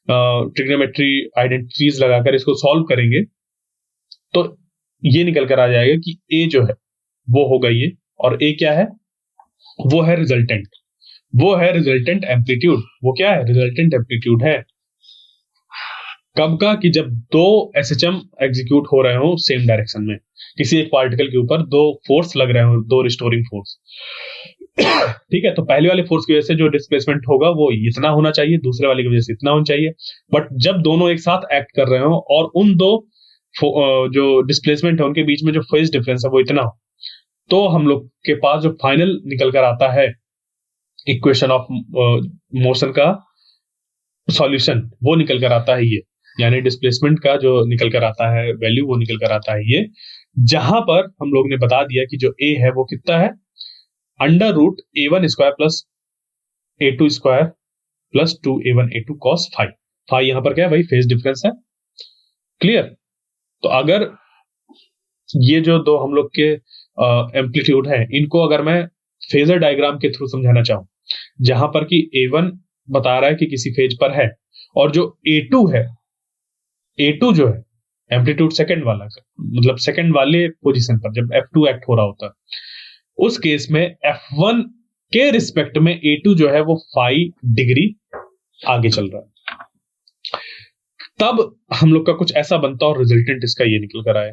ट्रिग्नोमेट्री आइडेंटिटीज लगाकर इसको सॉल्व करेंगे, तो ये निकल कर आ जाएगा कि ए जो है वो होगा ये, और ए क्या है, वो है रिजल्टेंट, वो है रिजल्टेंट एम्पलीट्यूड। वो क्या है, रिजल्टेंट एम्पलीट्यूड है कब का, कि जब दो एसएचएम एग्जीक्यूट हो रहे हो सेम डायरेक्शन में, किसी एक पार्टिकल के ऊपर दो फोर्स लग रहे हो, दो रिस्टोरिंग फोर्स। ठीक है, तो पहले वाले फोर्स की वजह से जो डिस्प्लेसमेंट होगा वो इतना होना चाहिए, दूसरे वाले की वजह से इतना होना चाहिए। बट जब दोनों एक साथ एक्ट कर रहे हो और उन दो जो डिस्प्लेसमेंट है उनके बीच में जो फेज डिफरेंस है वो इतना हो, तो हम लोग के पास जो फाइनल निकल कर आता है इक्वेशन ऑफ मोशन का सॉल्यूशन, वो निकल कर आता है ये, यानी डिस्प्लेसमेंट का जो निकल कर आता है वैल्यू, वो निकल कर आता है ये, जहां पर हम लोग ने बता दिया कि जो ए है वो कितना है, under root A1 square plus A2 square plus 2A1 A2 cos phi. Phi यहां पर क्या है भाई, फेज डिफरेंस है। क्लियर? तो अगर ये जो दो हम लोग के एम्पलीट्यूड है, इनको अगर मैं फेजर डायग्राम के थ्रू समझाना चाहूं, जहां पर कि A1 बता रहा है कि किसी फेज पर है, और जो A2 है, A2 जो है एम्पलीट्यूड सेकंड वाला, मतलब सेकंड वाले पोजीशन पर जब F2 एक्ट हो रहा होता है, उस केस में F1 के रिस्पेक्ट में A2 जो है वो 5 डिग्री आगे चल रहा है, तब हम लोग का कुछ ऐसा बनता और रिजल्टेंट इसका ये निकल कर आया।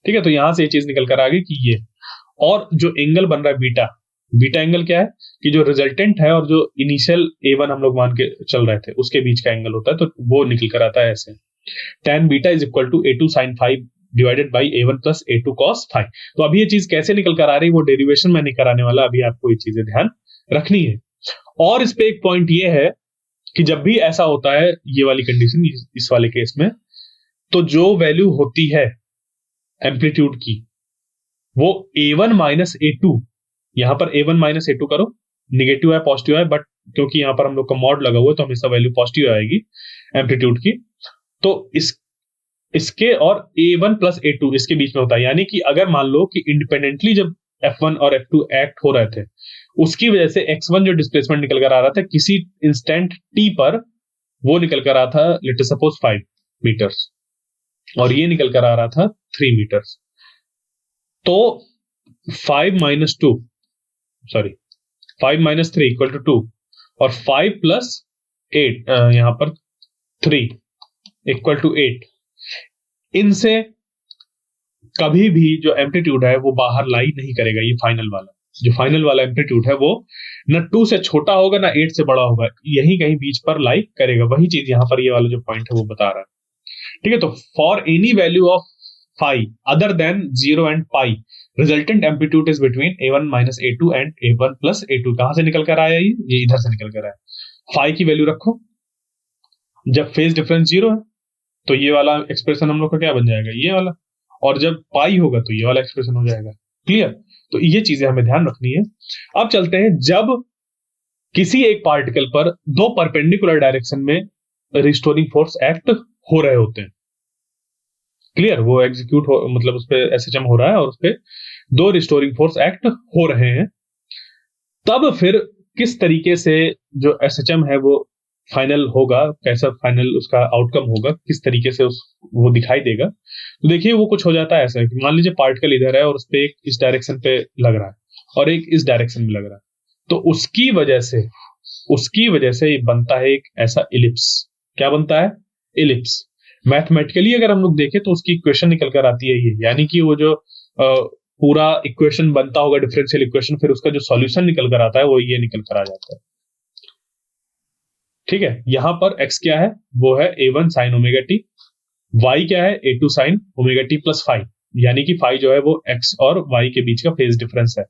ठीक है, तो यहां से ये चीज निकल कर आ गई कि ये, और जो एंगल बन रहा है बीटा, बीटा एंगल क्या है कि जो रिजल्टेंट है और जो इनिशियल A1 हम लोग मान के चल रहे थे उसके बीच का एंगल होता है, तो वो निकल कर आता है ऐसे, tan beta is equal to A2 sin 5 divided by A1 plus A2 cos 5। तो अभी ये चीज कैसे निकल कर आ रही है वो डेरिवेशन में नहीं कराने वाला, अभी आपको ये चीजें ध्यान रखनी है। और इस पे एक पॉइंट ये है कि जब भी ऐसा होता है ये वाली कंडीशन, इस वाले केस में, तो जो वैल्यू होती है एम्पलीट्यूड की वो A1 माइनस A2, यहां पर A1 माइनस A2 करो, निगेटिव है पॉजिटिव है, बट क्योंकि यहां पर हम लोग का मॉड लगा हुआ है तो हमेशा वैल्यू पॉजिटिव आएगी एम्पलीट्यूड की। तो इसके और A1 प्लस A2 इसके बीच में होता है, यानी कि अगर मान लो कि इंडिपेंडेंटली जब F1 और F2 एक्ट हो रहे थे, उसकी वजह से X1 जो डिस्प्लेसमेंट निकल कर आ रहा था किसी इंस्टेंट T पर, वो निकल कर आ रहा था लेट अस सपोज 5 मीटर्स, और ये निकल कर आ रहा था 3 मीटर्स। तो 5 minus 2, sorry 5 minus 3 equal to 2, और 5 प्लस 8 यहां पर 3 इक्वल टू 8। इनसे कभी भी जो एम्पलीट्यूड है वो बाहर लाई नहीं करेगा। ये फाइनल वाला, जो फाइनल वाला एम्पलीट्यूड है वो न 2 से छोटा होगा ना 8 से बड़ा होगा, यही कहीं बीच पर लाई करेगा। वही चीज यहां पर ये वाला जो पॉइंट है वो बता रहा है। ठीक है, तो for any value of phi other than 0 and pi, resultant amplitude is between A1 minus A2 and A1 plus A2। कहां से निकल कर आया ये इधर से निकल कर आया। फाई की वैल्यू रखो, जब फेज डिफरेंस 0 है तो ये वाला एक्सप्रेशन हम लोग का क्या बन जाएगा, ये वाला, और जब पाई होगा तो ये वाला एक्सप्रेशन हो जाएगा। क्लियर? तो ये चीजें हमें ध्यान रखनी है। अब चलते हैं, जब किसी एक पार्टिकल पर दो परपेंडिकुलर डायरेक्शन में रिस्टोरिंग फोर्स एक्ट हो रहे होते हैं, क्लियर, वो एग्जीक्यूट हो, मतलब उस पर एसएचएम हो रहा है और उस पर 2 रिस्टोरिंग फोर्स एक्ट हो रहे हैं। तब फिर किस तरीके से जो एसएचएम है वो फाइनल होगा, कैसा फाइनल उसका आउटकम होगा, किस तरीके से उस वो दिखाई देगा। तो देखिए वो कुछ हो जाता है ऐसा कि मान लीजिए पार्टिकल इधर है और उस पे एक इस डायरेक्शन पे लग रहा है और एक इस डायरेक्शन में लग रहा है, तो उसकी वजह से ये बनता है एक ऐसा इलिप्स। क्या बनता है? इलिप्स। मैथमेटिकली अगर हम लोग देखें तो उसकी इक्वेशन निकल कर आती है ये, यानी कि वो जो पूरा इक्वेशन बनता होगा डिफरेंशियल इक्वेशन, फिर उसका जो सॉल्यूशन निकल कर आता है वो ये निकल कर आ जाता है। ठीक है, यहां पर x क्या है? वो है a1 sin omega T, y क्या है? a2 sin omega T plus five, यानी कि फाइव जो है वो x और y के बीच का फेज डिफरेंस है।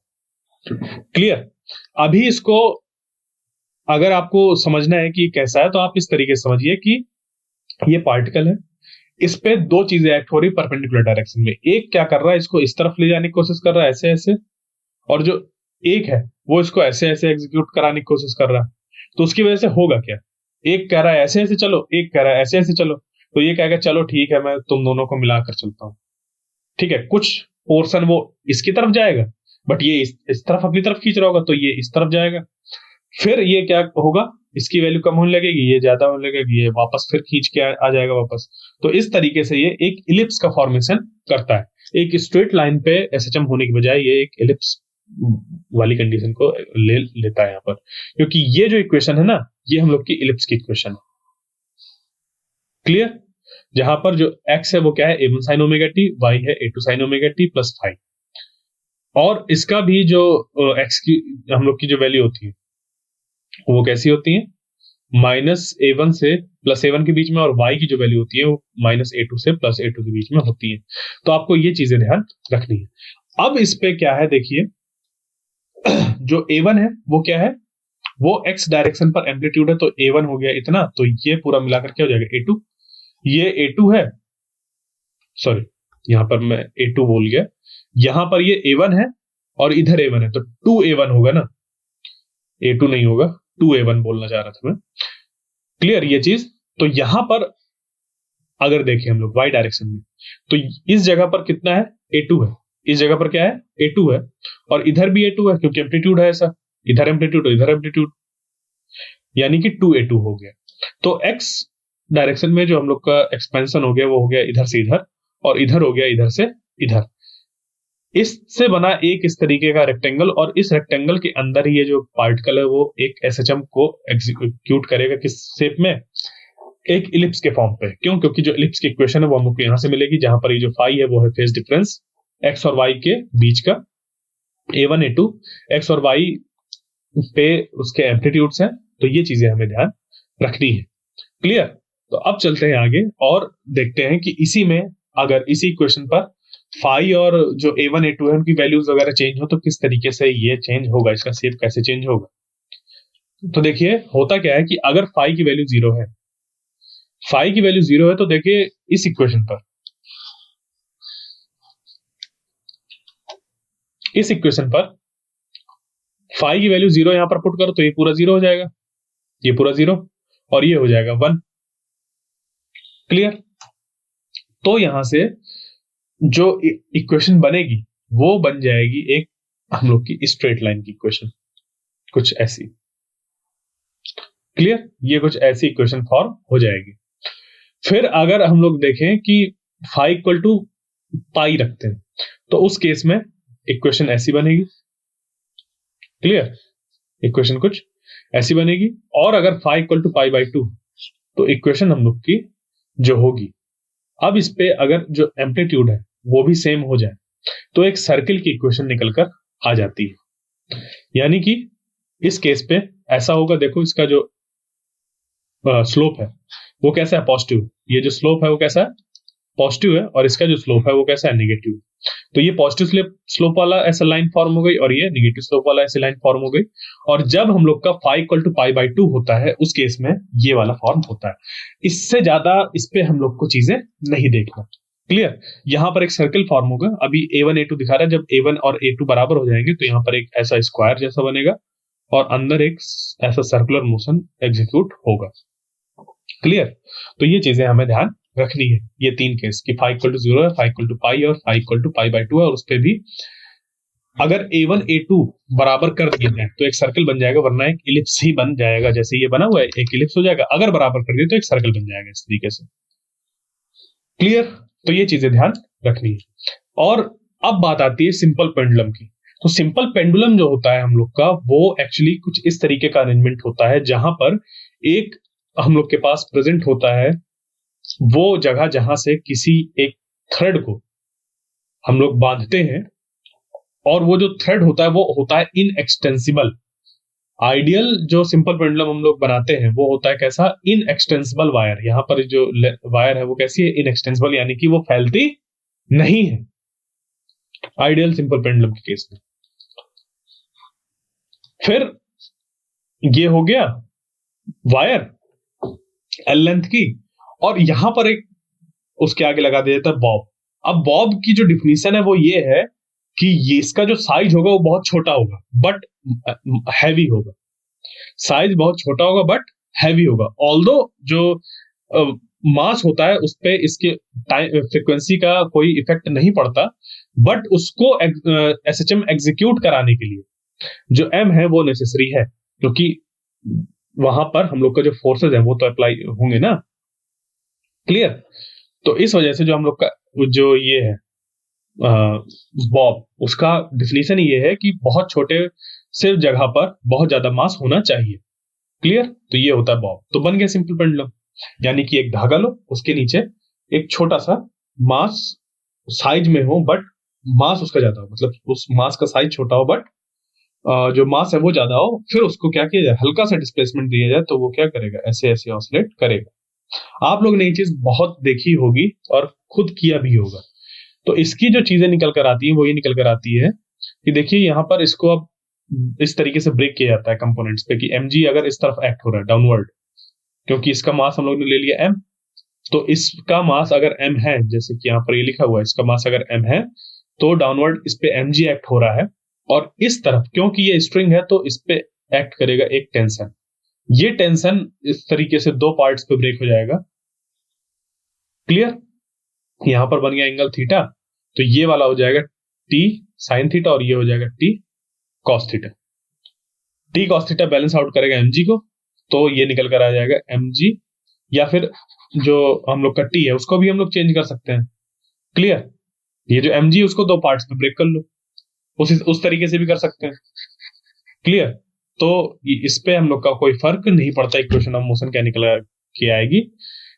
क्लियर? अभी इसको अगर आपको समझना है कि कैसा है तो आप इस तरीके से समझिए कि ये पार्टिकल है, इस पे 2 चीजें एक्ट हो रही परपेंडिकुलर डायरेक्शन में। एक क्या कर रहा है, इसको इस तरफ ले जाने की कोशिश कर रहा है ऐसे ऐसे, और जो एक है वो इसको ऐसे ऐसे एग्जीक्यूट कराने की कोशिश कर रहा है। तो उसकी वजह से होगा क्या? एक कह रहा है ऐसे ऐसे चलो, एक कह रहा है ऐसे ऐसे चलो, तो ये कहेगा चलो ठीक है मैं तुम दोनों को मिलाकर चलता हूं। ठीक है, कुछ पोर्शन वो इसकी तरफ जाएगा, बट ये इस तरफ अपनी तरफ खींच रहा होगा तो ये इस तरफ जाएगा। फिर ये क्या होगा, इसकी वैल्यू कम होने लगेगी, ये ज्यादा होने लगेगी, ये वापस फिर खींच के आ जाएगा वापस। तो इस तरीके से ये एक इलिप्स का फॉर्मेशन करता है। एक स्ट्रेट लाइन पे एसएचएम होने की बजाय ये एक इलिप्स वाली कंडीशन को ले लेता है यहाँ पर, क्योंकि ये जो इक्वेशन है ना, ये हम लोग की इलिप्स की इक्वेशन है। क्लियर? जहां पर जो x है वो क्या है? a1 sin omega T, y है a2 sin omega T plus five, और इसका भी जो x की हम लोग की जो वैल्यू होती है वो कैसी होती है? -a1 से +a1 के बीच में, और y की जो वैल्यू होती है वो -a2 से +a2 के बीच में होती है। तो आपको ये चीजें ध्यान रखनी है। अब इस पे क्या है देखिए, जो a1 है वो क्या है? वो x डायरेक्शन पर एम्पलीट्यूड है, तो a1 हो गया इतना, तो ये पूरा मिलाकर क्या हो जाएगा? a2। ये a2 है, सॉरी यहां पर मैं a2 बोल गया, यहां पर ये a1 है और इधर a1 है, तो 2a1 होगा ना, a2 नहीं होगा, 2a1 बोलना चाह रहा था मैं। क्लियर ये चीज? तो यहां पर अगर देखें हम लोग y डायरेक्शन में, तो इस जगह पर कितना है? a2 है। इस जगह पर क्या है? a2 है, और इधर भी a2 है क्योंकि एम्पलीट्यूड है ऐसा, इधर एम्पलीट्यूड इधर एम्पलीट्यूड, यानी कि 2a2 हो गया। तो x डायरेक्शन में जो हम लोग का एक्सपेंशन हो गया वो हो गया इधर से इधर, और इधर हो गया इधर से इधर। इससे बना एक इस तरीके का रेक्टेंगल, और इस रेक्टेंगल के अंदर ही ये जो पार्टिकल है वो एक एसएचएम को एग्जीक्यूट करेगा किस शेप में? एक इलिप्स के फॉर्म पे। क्यों? क्योंकि जो इलिप्स की इक्वेशन है वो हमको यहां से मिलेगी, जहां पर ये जो फाई है वो है फेज डिफरेंस एक्स और वाई के बीच का, a1 a2, एक्स और वाई पे उसके एम्पलीट्यूड्स हैं। तो ये चीजें हमें ध्यान रखनी है। क्लियर? तो अब चलते हैं आगे और देखते हैं कि इसी में अगर इसी इक्वेशन पर फाई और जो a1 a2 है उनकी वैल्यूज वगैरह चेंज हो तो किस तरीके से ये चेंज होगा, इसका शेप कैसे चेंज होगा। तो देखिए होता क्या है कि अगर फाई की वैल्यू 0 है, फाई की वैल्यू 0 है, तो देखिए इस इक्वेशन पर, इस इक्वेशन पर फाई की वैल्यू 0 यहां पर पुट करो तो ये पूरा 0 हो जाएगा, ये पूरा 0, और ये हो जाएगा 1। क्लियर? तो यहां से जो इक्वेशन बनेगी वो बन जाएगी एक हम लोग की स्ट्रेट लाइन की इक्वेशन, कुछ ऐसी। क्लियर? ये कुछ ऐसी इक्वेशन फॉर्म हो जाएगी। फिर अगर हम लोग देखें कि फाई इक्वल टू पाई रखते हैं तो उस केस में इक्वेशन ऐसी बनेगी। क्लियर? इक्वेशन कुछ ऐसी बनेगी। और अगर phi equal to pi by 2 तो इक्वेशन हम लोग की जो होगी, अब इस पे अगर जो एम्पलीट्यूड है वो भी सेम हो जाए तो एक सर्किल की इक्वेशन निकलकर आ जाती है। यानी कि इस केस पे ऐसा होगा, देखो इसका जो स्लोप है वो कैसा है? पॉजिटिव। ये जो स्लोप है वो कैसा है? पॉजिटिव है, और इसका जो स्लोप है वो कैसा है? नेगेटिव। तो ये पॉजिटिव स्लोप वाला ऐसा लाइन फॉर्म हो गई, और ये नेगेटिव स्लोप वाला ऐसी लाइन फॉर्म हो गई। और जब हम लोग का phi equal to pi by 2 होता है उस केस में ये वाला फॉर्म होता है। इससे ज्यादा इस पे हम लोग को चीजें नहीं देखना। क्लियर? यहां पर एक सर्कल फॉर्म होगा, अभी a1 a2 दिखा रहा है, जब a1 और a2 बराबर हो जाएंगे तो यहाँ पर एक ऐसा स्क्वायर जैसा बनेगा और अंदर एक ऐसा सर्कुलर मोशन एग्जीक्यूट होगा। क्लियर? तो ये चीजें हमें ध्यान रखनी है ये तीन केस कि फाई इक्वल टू 0 है, फाई इक्वल टू पाई और phi equal to pi by 2 है, और उस पर भी अगर a1 a2 बराबर कर दिए जाए तो एक सर्कल बन जाएगा, वरना एक इलिप्स ही बन जाएगा। जैसे ये बना हुआ है एक इलिप्स हो जाएगा, अगर बराबर कर दिए तो एक सर्कल बन जाएगा इस तरीके से। क्लियर? तो ये चीजें ध्यान रखनी है। और अब बात आती है सिंपल पेंडुलम की। तो सिंपल पेंडुलम जो होता है हम लोग का, वो एक्चुअली कुछ इस तरीके का अरेंजमेंट होता है जहां पर एक हम लोग के पास प्रेजेंट होता है वो जगह जहां से किसी एक थ्रेड को हम लोग बांधते हैं, और वो जो थ्रेड होता है वो होता है इनएक्सटेंसिबल। आइडियल जो सिंपल पेंडुलम हम लोग बनाते हैं वो होता है कैसा? Inextensible wire. यहां पर जो वायर है वो कैसी है? इनएक्सटेंसिबल, यानी कि वो फैलती नहीं है आइडियल सिंपल पेंडुलम के केस में। फिर ये हो गया वायर एल लेंथ की, और यहां पर एक उसके आगे लगा दिया जाता है बॉब। अब बॉब की जो डिफिनीशन है वो ये है कि ये इसका जो साइज होगा वो बहुत छोटा होगा बट हैवी होगा। साइज बहुत छोटा होगा बट हैवी होगा। ऑल्दो जो मास होता है उस पे इसके फ्रीक्वेंसी का कोई इफेक्ट नहीं पड़ता, बट उसको एसएचएम एग्जीक्यूट कराने के लिए जो एम है वो नेसेसरी है, क्योंकि वहां पर हम लोग का जो फोर्सेस है वो तो अप्लाई होंगे ना। क्लियर? तो इस वजह से जो हम लोग का जो ये है बॉब, उसका डिफिनीशन ये है कि बहुत छोटे से जगह पर बहुत ज्यादा मास होना चाहिए। क्लियर? तो ये होता है बॉब। तो बन गया सिंपल पेंडुलम, यानी कि एक धागा लो, उसके नीचे एक छोटा सा मास साइज में हो बट मास उसका ज्यादा हो, मतलब उस मास का साइज छोटा हो बट जो मास है वो ज्यादा हो। फिर उसको क्या किया जाए? हल्का सा डिस्प्लेसमेंट दिया जाए तो वो क्या करेगा? ऐसे ऐसे ऑसिलेट करेगा। आप लोग ने ये चीज बहुत देखी होगी और खुद किया भी होगा। तो इसकी जो चीजें निकल कर आती है वो ये निकल कर आती है कि देखिए यहां पर इसको अब इस तरीके से ब्रेक किया जाता है कंपोनेंट्स पे कि mg अगर इस तरफ एक्ट हो रहा है डाउनवर्ड, क्योंकि इसका मास हम लोग ने ले लिया m, तो इसका मास अगर m है, जैसे कि यहाँ पर ये लिखा हुआ है इसका मास अगर m है, तो डाउनवर्ड इस पे mg एक्ट हो रहा है, और इस तरफ क्योंकि ये स्ट्रिंग है तो इस पे एक्ट करेगा एक टेंशन। ये टेंशन इस तरीके से दो पार्ट्स पे ब्रेक हो जाएगा। क्लियर? यहां पर बन गया एंगल थीटा, तो ये वाला हो जाएगा टी साइन थीटा और ये हो जाएगा T cos theta. T cos theta balance out करेगा mg को, तो ये निकल कर आ जाएगा mg, या फिर जो हम लोग का टी है उसको भी हम लोग चेंज कर सकते हैं। क्लियर? ये जो mg उसको दो पार्ट्स में ब्रेक कर लो, उस तरीके से भी कर सकते हैं। क्लियर? तो इस पे हम लोग का कोई फर्क नहीं पड़ता, इक्वेशन ऑफ मोशन क्या निकल के आएगी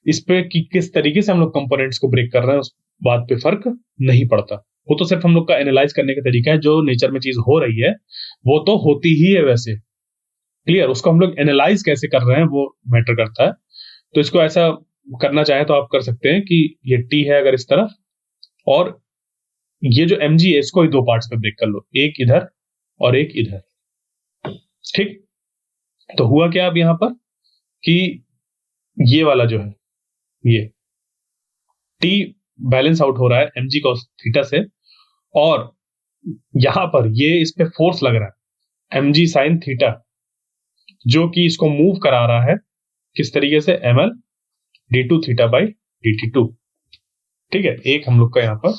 इस पे कि किस तरीके से हम लोग कंपोनेंट्स को ब्रेक कर रहे हैं, उस बात पे फर्क नहीं पड़ता। वो तो सिर्फ हम लोग का एनालाइज करने का तरीका है। जो नेचर में चीज हो रही है वो तो होती ही है वैसे। क्लियर? उसको हम लोग एनालाइज कैसे कर रहे हैं वो मैटर करता है। तो इसको ऐसा करना चाहे तो आप कर सकते हैं कि ये टी है अगर इस तरफ, और ये जो mg है इसको ही दो पार्ट्स में ब्रेक कर लो, एक इधर और एक इधर। ठीक? तो हुआ क्या अब यहां पर कि ये वाला जो है ये टी बैलेंस आउट हो रहा है mg cos थीटा से, और यहां पर ये इस पे फोर्स लग रहा है mg sin थीटा, जो कि इसको मूव करा रहा है किस तरीके से? ml d2 theta by dt2। ठीक है? एक हम लोग का यहां पर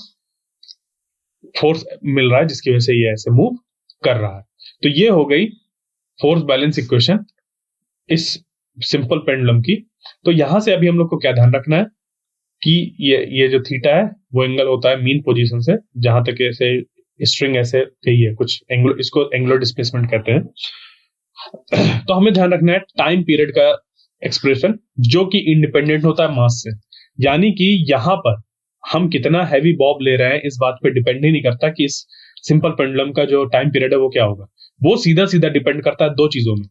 फोर्स मिल रहा है जिसकी वजह से ये ऐसे मूव कर रहा है। तो ये हो गई फोर्स बैलेंस इक्वेशन इस सिंपल पेंडुलम की। तो यहां से अभी हम लोग को क्या ध्यान रखना है कि ये जो थीटा है वो एंगल होता है मीन पोजीशन से, जहां तक ऐसे स्ट्रिंग ऐसे गई है कुछ एंगुलर, इसको एंगुलर डिस्प्लेसमेंट कहते हैं। तो हमें ध्यान रखना है टाइम पीरियड का एक्सप्रेशन जो कि इंडिपेंडेंट होता है मास से, यानी कि यहां पर हम कितना हैवी बॉब ले रहे हैं इस बात पे डिपेंड ही नहीं करता कि इस सिंपल पेंडुलम का जो टाइम पीरियड है वो क्या होगा। वो सीधा सीधा डिपेंड करता है दो चीजों में।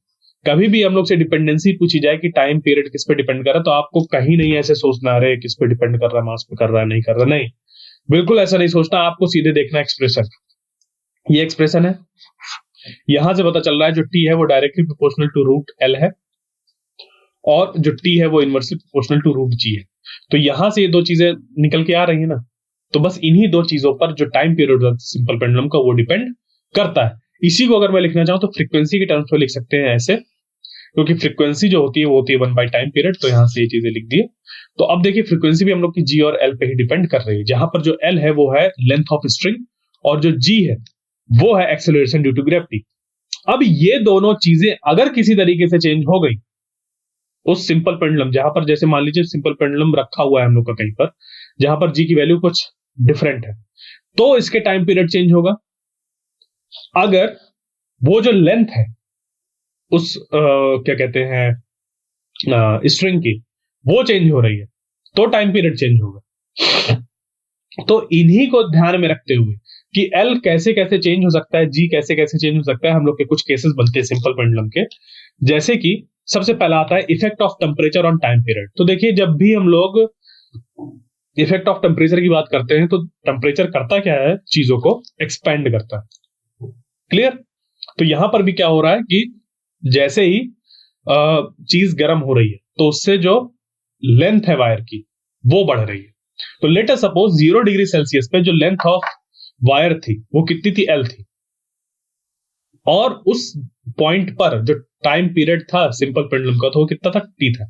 कभी भी हम लोग से डिपेंडेंसी पूछी जाए कि टाइम पीरियड किस पे डिपेंड कर रहा है, तो आपको कहीं नहीं ऐसे सोचना रहे किस पे डिपेंड कर रहा है, मास पे कर रहा है नहीं कर रहा, नहीं, बिल्कुल ऐसा नहीं सोचना। आपको सीधे देखना एक्सप्रेशन, ये एक्सप्रेशन है, यहां से पता चल रहा है जो टी है वो directly proportional to root L है, और जो टी है वो inversely proportional to root G है। तो यहां से ये दो चीजें निकल के आ रही है ना, तो बस इन्हीं दो चीजों पर जो टाइम पीरियड होता है सिंपल पेंडुलम का वो डिपेंड करता है। इसी को अगर मैं लिखना चाहूं तो फ्रीक्वेंसी के टर्म्स में लिख सकते हैं ऐसे क्योंकि फ्रीक्वेंसी जो होती है वो होती है 1 बाई टाइम पीरियड, तो यहां से ये चीजें लिख दी। तो अब देखिए फ्रीक्वेंसी भी हम लोग की जी और एल पे ही डिपेंड कर रही है, जहां पर जो एल है वो है लेंथ ऑफ स्ट्रिंग और जो जी है वो है एक्सेलरेशन ड्यू टू ग्रेविटी। अब ये दोनों चीजें अगर किसी तरीके से चेंज हो गई उस सिंपल पेंडुलम, जहां पर जैसे मान लीजिए सिंपल पेंडुलम रखा हुआ है हम लोग का कहीं पर, जहां पर जी की वैल्यू कुछ डिफरेंट है, तो इसके टाइम पीरियड चेंज होगा। अगर वो जो लेंथ है उस क्या कहते हैं स्ट्रिंग की, वो चेंज हो रही है, तो टाइम पीरियड चेंज होगा। तो इन्हीं को ध्यान में रखते हुए कि एल कैसे कैसे चेंज हो सकता है, जी कैसे कैसे चेंज हो सकता है, हम लोग के कुछ केसेस बनते हैं सिंपल पेंडुलम के। जैसे कि सबसे पहला आता है effect of temperature on time period. तो देखिए जब भी हम लोग इफेक्ट ऑफ टेम्परेचर की बात करते हैं तो टेम्परेचर करता क्या है, चीजों को एक्सपेंड करता है। क्लियर? तो यहां पर भी क्या हो रहा है कि जैसे ही चीज गर्म हो रही है तो उससे जो लेंथ है वायर की वो बढ़ रही है। तो let us suppose 0 degree Celsius पे जो लेंथ ऑफ वायर थी वो कितनी थी, एल थी, और उस पॉइंट पर जो टाइम पीरियड था सिंपल पेंडुलम का तो वो कितना था, टी था।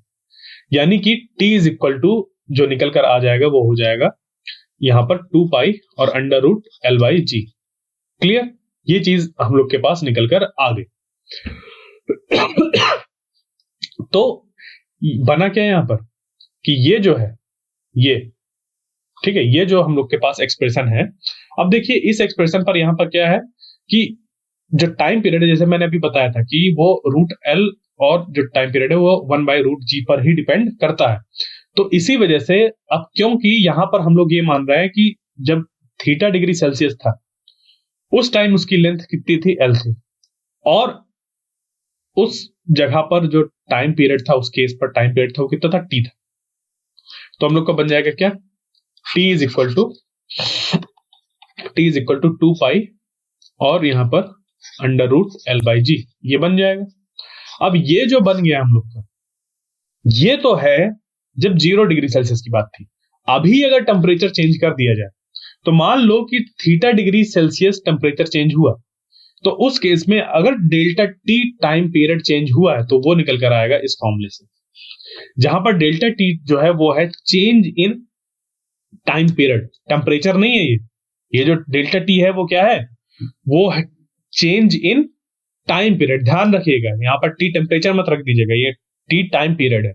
यानी कि टी इज इक्वल टू जो निकल कर आ जाएगा वो हो जाएगा यहां पर 2 पाई और under root L by G. Clear? ये चीज हम लोग के पास निकल कर आ गई। तो बना क्या यहां पर कि ये जो है ये, ठीक है, ये जो हम लोग के पास एक्सप्रेशन है। अब देखिए इस एक्सप्रेशन पर यहां पर क्या है कि जो टाइम पीरियड है, जैसे मैंने अभी बताया था कि वो रूट एल और जो टाइम पीरियड है वो 1 बाई रूट जी पर ही डिपेंड करता है। तो इसी वजह से अब क्योंकि यहां पर हम लोग ये मान रहे हैं कि जब थीटा डिग्री सेल्सियस था उस टाइम उसकी लेंथ कितनी थी, एल थी, और उस जगह पर जो टाइम पीरियड था, उस केस पर टाइम पीरियड था वो कितना था, टी था। तो हम लोग का बन जाएगा क्या, T is equal to 2 pi और यहां पर अंडर रूट एल बाई जी, ये बन जाएगा। अब ये जो बन गया हम लोग का, ये तो है जब 0 डिग्री सेल्सियस की बात थी। अभी अगर टेम्परेचर चेंज कर दिया जाए तो मान लो कि theta degree Celsius temperature change हुआ, तो उस केस में अगर delta T time period change हुआ है तो वो निकल कर आएगा इस फॉर्मूले से, जहां पर डेल्टा टी जो है वो है change in time period, temperature नहीं है ये जो डेल्टा टी है वो क्या है, वो है चेंज इन टाइम पीरियड। ध्यान रखिएगा यहां पर टी टेम्परेचर मत रख दीजिएगा, ये टी टाइम पीरियड है,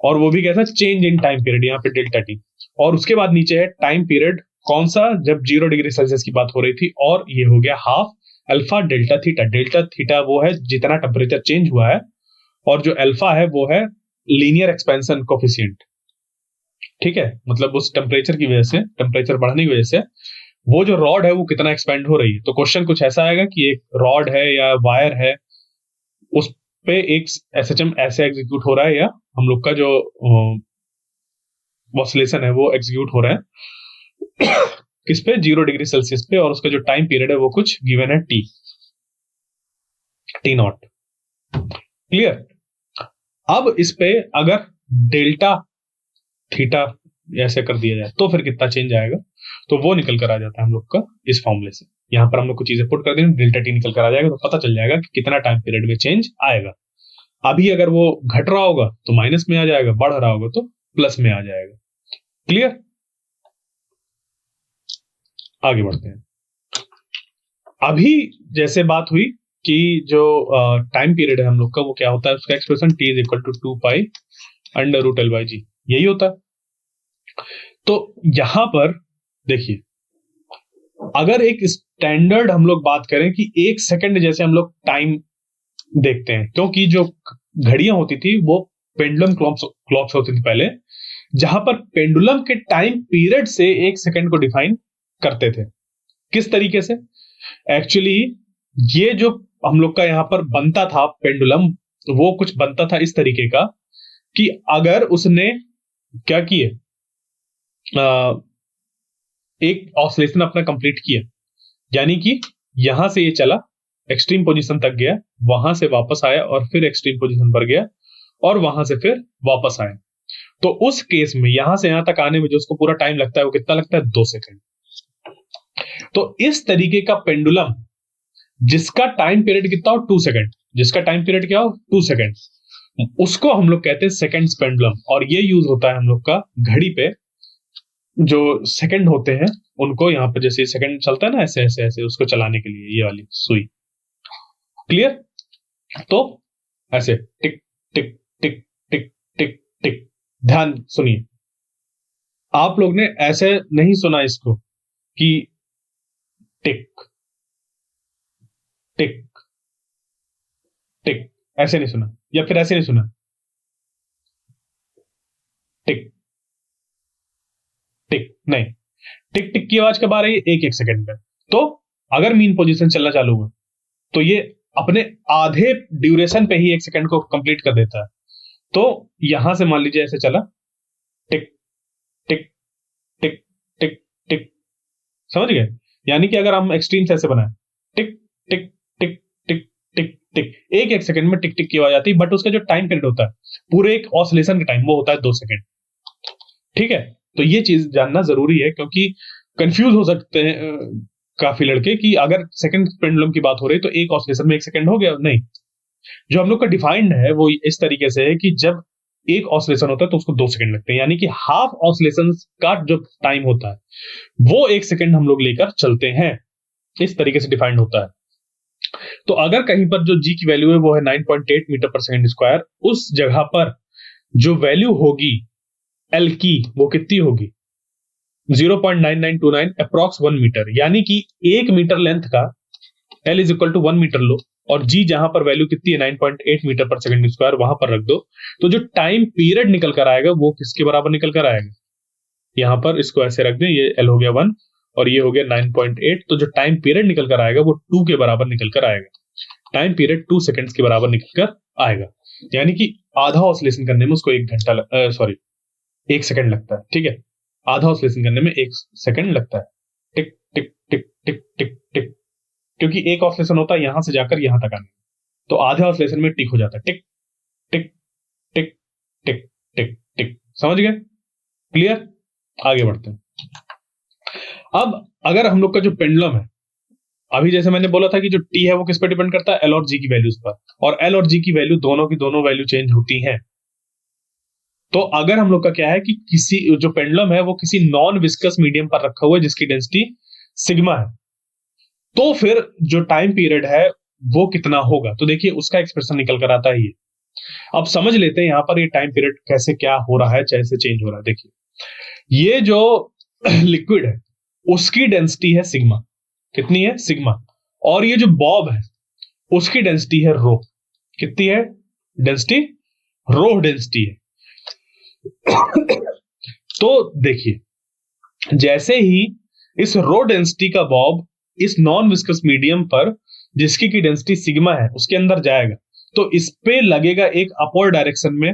और वो भी कैसा, चेंज इन टाइम पीरियड, यहाँ पे डेल्टा टी। और उसके बाद नीचे है टाइम पीरियड कौन सा, जब 0 डिग्री सेल्सियस की बात हो रही थी, और ये हो गया half alpha delta theta. Delta theta वो है जितना टेम्परेचर चेंज हुआ है, और जो अल्फा है वो है लीनियर एक्सपेंशन कोफिशिएंट। ठीक है, मतलब उस टेम्परेचर की वजह से, टेम्परेचर बढ़ने की वजह से वो जो रॉड है वो कितना एक्सपेंड हो रही है। तो क्वेश्चन कुछ ऐसा आएगा कि एक रॉड है या वायर है, उस पे एक एसएचएम ऐसे एग्जीक्यूट हो रहा है, या हम लोग का जो ऑसिलेशन है वो एग्जीक्यूट हो रहा है किस पे, 0 डिग्री सेल्सियस पे, और उसका जो टाइम पीरियड है वो कुछ गिवन है टी नॉट। क्लियर? अब इस पे अगर डेल्टा थीटा ऐसे कर दिया जाए तो फिर कितना चेंज आएगा, तो वो निकल कर आ जाता है हम लोग का इस फॉर्मूले से। यहां पर हम लोग को चीजें पुट कर देंगे, डेल्टा टी निकल कर आ जाएगा, तो पता चल जाएगा कि कितना टाइम पीरियड में चेंज आएगा। अभी अगर वो घट रहा होगा तो माइनस में आ जाएगा, बढ़ रहा होगा तो प्लस में आ जाएगा। क्लियर? आगे बढ़ते हैं। अभी जैसे बात हुई कि जो टाइम पीरियड है हम लोग का वो क्या होता है, उसका expression T is equal to 2 pi under root L by G, यही होता है। तो यहां पर देखिए, अगर एक स्टैंडर्ड हम लोग बात करें कि 1 सेकंड जैसे हम लोग टाइम देखते हैं, क्योंकि जो घड़ियां होती थी वो पेंडुलम क्लॉक्स होती थी पहले, जहां पर पेंडुलम के टाइम पीरियड से 1 सेकंड को डिफाइन करते थे। किस तरीके से? एक्चुअली ये जो हम लोग का यहां पर बनता था पेंडुलम, वो कुछ बनता था इस तरीके का कि अगर उसने क्या किए, एक ऑसिलेशन अपना कंप्लीट किया, यानी कि यहां से ये चला, एक्सट्रीम पोजीशन तक गया, वहां से वापस आया और फिर एक्सट्रीम पोजीशन पर गया, और वहां से फिर वापस आया, तो उस केस में यहां से यहां तक आने में जो उसको पूरा टाइम लगता है वो कितना लगता है, 2 सेकंड। तो इस तरीके का पेंडुलम जिसका टाइम पीरियड कितना हो, 2 सेकंड, जिसका टाइम पीरियड क्या हो 2 सेकेंड, उसको हम लोग कहते हैं सेकेंड्स पेंडुलम। और ये यूज होता है हम लोग का घड़ी पे, जो सेकंड होते हैं उनको यहाँ पे जैसे सेकंड चलता है ना ऐसे ऐसे ऐसे, उसको चलाने के लिए ये वाली सुई। क्लियर? तो ऐसे टिक टिक टिक टिक टिक टिक। ध्यान सुनिए, आप लोग ने ऐसे नहीं सुना इसको कि टिक टिक टिक, ऐसे नहीं सुना, या फिर ऐसे नहीं सुना टिक टिक, नहीं। टिक टिक की आवाज कब आ रही है? एक एक सेकंड में। तो अगर मीन पोजीशन चलना चालू हुआ तो ये अपने आधे ड्यूरेशन पे ही 1 सेकंड को कंप्लीट कर देता है। तो यहां से मान लीजिए ऐसे चला टिक टिक टिक टिक टिक, समझ गए? यानी कि अगर हम एक्सट्रीम से ऐसे बनाए टिक टिक टिक टिक टिक टिक, एक एक सेकंड में टिक टिक की आवाज आती है, बट उसका जो टाइम पीरियड होता है पूरे एक ऑसिलेशन का टाइम वो होता है 2 सेकंड। ठीक है, तो ये चीज जानना जरूरी है, क्योंकि कंफ्यूज हो सकते हैं काफी लड़के कि अगर सेकंड पेंडुलम की बात हो रही है तो एक ऑसिलेशन में 1 सेकंड हो गया। नहीं, जो हम लोग का डिफाइंड है वो इस तरीके से है कि जब एक ऑसिलेशन होता है तो उसको 2 सेकंड लगते हैं, यानी कि हाफ ऑसिलेशन का जो टाइम होता है वो 1 सेकंड हम लोग लेकर चलते हैं। इस तरीके से डिफाइंड होता है। तो अगर कहीं पर जो जी की वैल्यू है वो है 9.8 मीटर पर सेकंड स्क्वायर, उस जगह पर जो वैल्यू होगी एल की वो कितनी होगी? 0.9929 अप्रॉक्स 1 मीटर, यानी कि 1 मीटर लेंथ का L is equal to 1 metre लो, और जी जहां पर वैल्यू कितनी है 9.8 मीटर पर सेकंड स्क्वायर वहां पर रख दो, तो जो टाइम पीरियड निकल कर आएगा वो किसके बराबर निकल कर आएगा? यहां पर इसको ऐसे रख दें, ये एल हो गया 1 और ये हो गया 9.8, तो जो टाइम पीरियड निकल कर आएगा वो 2 के बराबर निकल कर आएगा। टाइम पीरियड 2 सेकंड्स के बराबर निकल कर आएगा, यानी कि आधा ऑसिलेशन करने में उसको 1 सेकंड लगता है। ठीक है, आधा ऑसिलेशन करने में 1 सेकंड लगता है। टिक टिक टिक टिक टिक टिक, क्योंकि एक ऑसिलेशन होता है यहां से जाकर यहां तक आने, तो आधे ऑसिलेशन में टिक हो जाता है। टिक टिक टिक टिक टिक टिक, समझ गए? क्लियर? आगे बढ़ते हैं। अब अगर हम लोग का जो पेंडुलम है, अभी जैसे मैंने बोला था कि जो टी है वो किस पर डिपेंड करता है? एल और जी की वैल्यूज पर, और एल और जी की वैल्यू दोनों की दोनों वैल्यू चेंज होती हैं। तो अगर हम लोग का क्या है कि किसी जो पेंडुलम है वो किसी नॉन विस्कस मीडियम पर रखा हुआ है जिसकी डेंसिटी सिग्मा है, तो फिर जो टाइम पीरियड है वो कितना होगा? तो देखिए उसका एक्सप्रेशन निकल कर आता है ये। अब समझ लेते हैं यहां पर ये टाइम पीरियड कैसे क्या हो रहा है, कैसे चेंज हो रहा है। देखिए ये जो लिक्विड है उसकी डेंसिटी है सिग्मा, कितनी है? सिग्मा। और ये जो बॉब है उसकी डेंसिटी है रो, कितनी है डेंसिटी? रो डेंसिटी है। तो देखिए जैसे ही इस रो डेंसिटी का बॉब इस नॉन विस्कस मीडियम पर जिसकी की डेंसिटी सिग्मा है उसके अंदर जाएगा, तो इस पे लगेगा एक अपवर्ड डायरेक्शन में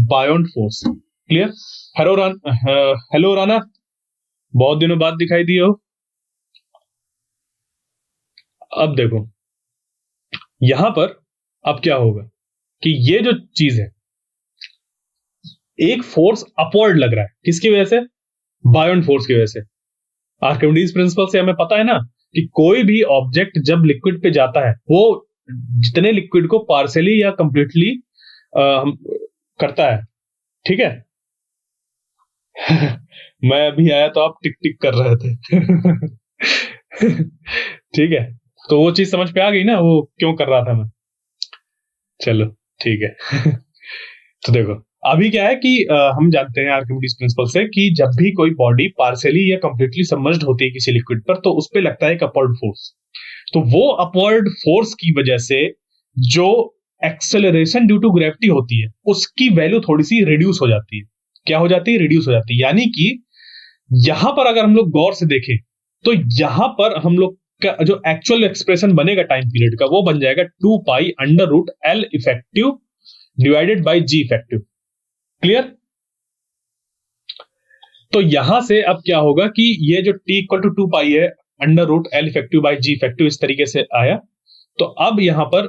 बायोंट फोर्स। क्लियर? हेलो राना, बहुत दिनों बाद दिखाई दिए हो। अब देखो यहां पर अब क्या होगा कि ये जो चीज है एक फोर्स अपवर्ड लग रहा है, किसकी वजह से? बायोंट फोर्स की वजह से। आर्किमिडीज प्रिंसिपल से हमें पता है ना कि कोई भी ऑब्जेक्ट जब लिक्विड पे जाता है वो जितने लिक्विड को पार्शियली या कंप्लीटली करता है। ठीक है मैं अभी आया तो आप टिक टिक कर रहे थे ठीक है, तो वो चीज समझ पे आ गई ना वो क्यों कर रहा था मैं। चलो ठीक है तो देखो अभी क्या है कि हम जानते हैं आर्किमिडीज प्रिंसिपल से कि जब भी कोई बॉडी पार्शियली या कंप्लीटली सबमर्ज्ड होती है किसी लिक्विड पर तो उस पे लगता है एक अपवर्ड फोर्स। तो वो अपवर्ड फोर्स की वजह से जो एक्सेलरेशन ड्यू टू ग्रेविटी होती है उसकी वैल्यू थोड़ी सी रिड्यूस हो जाती है। क्या हो जाती है? रिड्यूस हो जाती है। यानी कि यहां पर अगर हम लोग गौर से देखें तो यहां पर हम लोग का जो एक्चुअल एक्सप्रेशन बनेगा टाइम पीरियड का वो बन जाएगा 2 pi under root L effective divided by G effective. Clear? तो यहां से अब क्या होगा कि ये जो t इक्वल टू 2 पाई है under root L effective by G effective इस तरीके से आया। तो अब यहां पर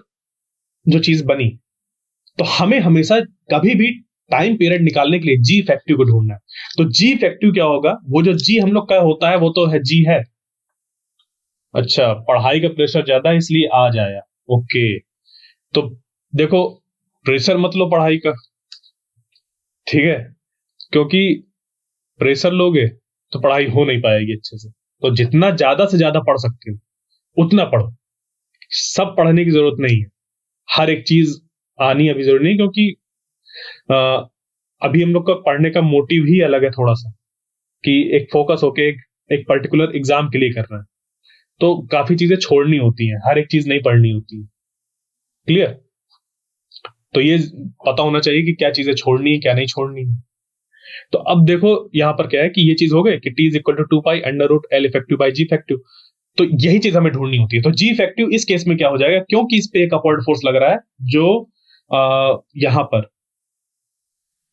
जो चीज बनी तो हमें हमेशा कभी भी टाइम पीरियड निकालने के लिए जी इफेक्टिव को ढूंढना है। तो जी इफेक्टिव क्या होगा? वो जो जी हम लोग का होता है वो तो है जी है। अच्छा पढ़ाई का प्रेशर ज्यादा है इसलिए आज आया, ओके। तो देखो, प्रेशर मत लो पढ़ाई का, ठीक है, क्योंकि प्रेशर लोगे तो पढ़ाई हो नहीं पाएगी अच्छे से। तो जितना ज्यादा से ज्यादा पढ़ सकते हो उतना पढ़ो। सब पढ़ने की जरूरत नहीं है, हर एक चीज आनी अभी जरूरी नहीं, क्योंकि अ, अभी हम लोग का पढ़ने का मोटिव ही अलग है थोड़ा सा, कि एक फोकस होके एक पर्टिकुलर एग्जाम के लिए करना है। तो काफी चीजें छोड़नी होती हैं, हर एक चीज नहीं पढ़नी होती है। क्लियर? तो ये पता होना चाहिए कि क्या चीजें छोड़नी है, क्या नहीं छोड़नी है। तो अब देखो यहां पर क्या है कि ये चीज हो गई कि T is equal to 2 pi under root L effective by G effective. तो यही चीज हमें ढूंढनी होती है। तो जी इफेक्टिव इस केस में क्या हो जाएगा, क्योंकि इस पे एक अपवर्ड फोर्स लग रहा है जो यहां पर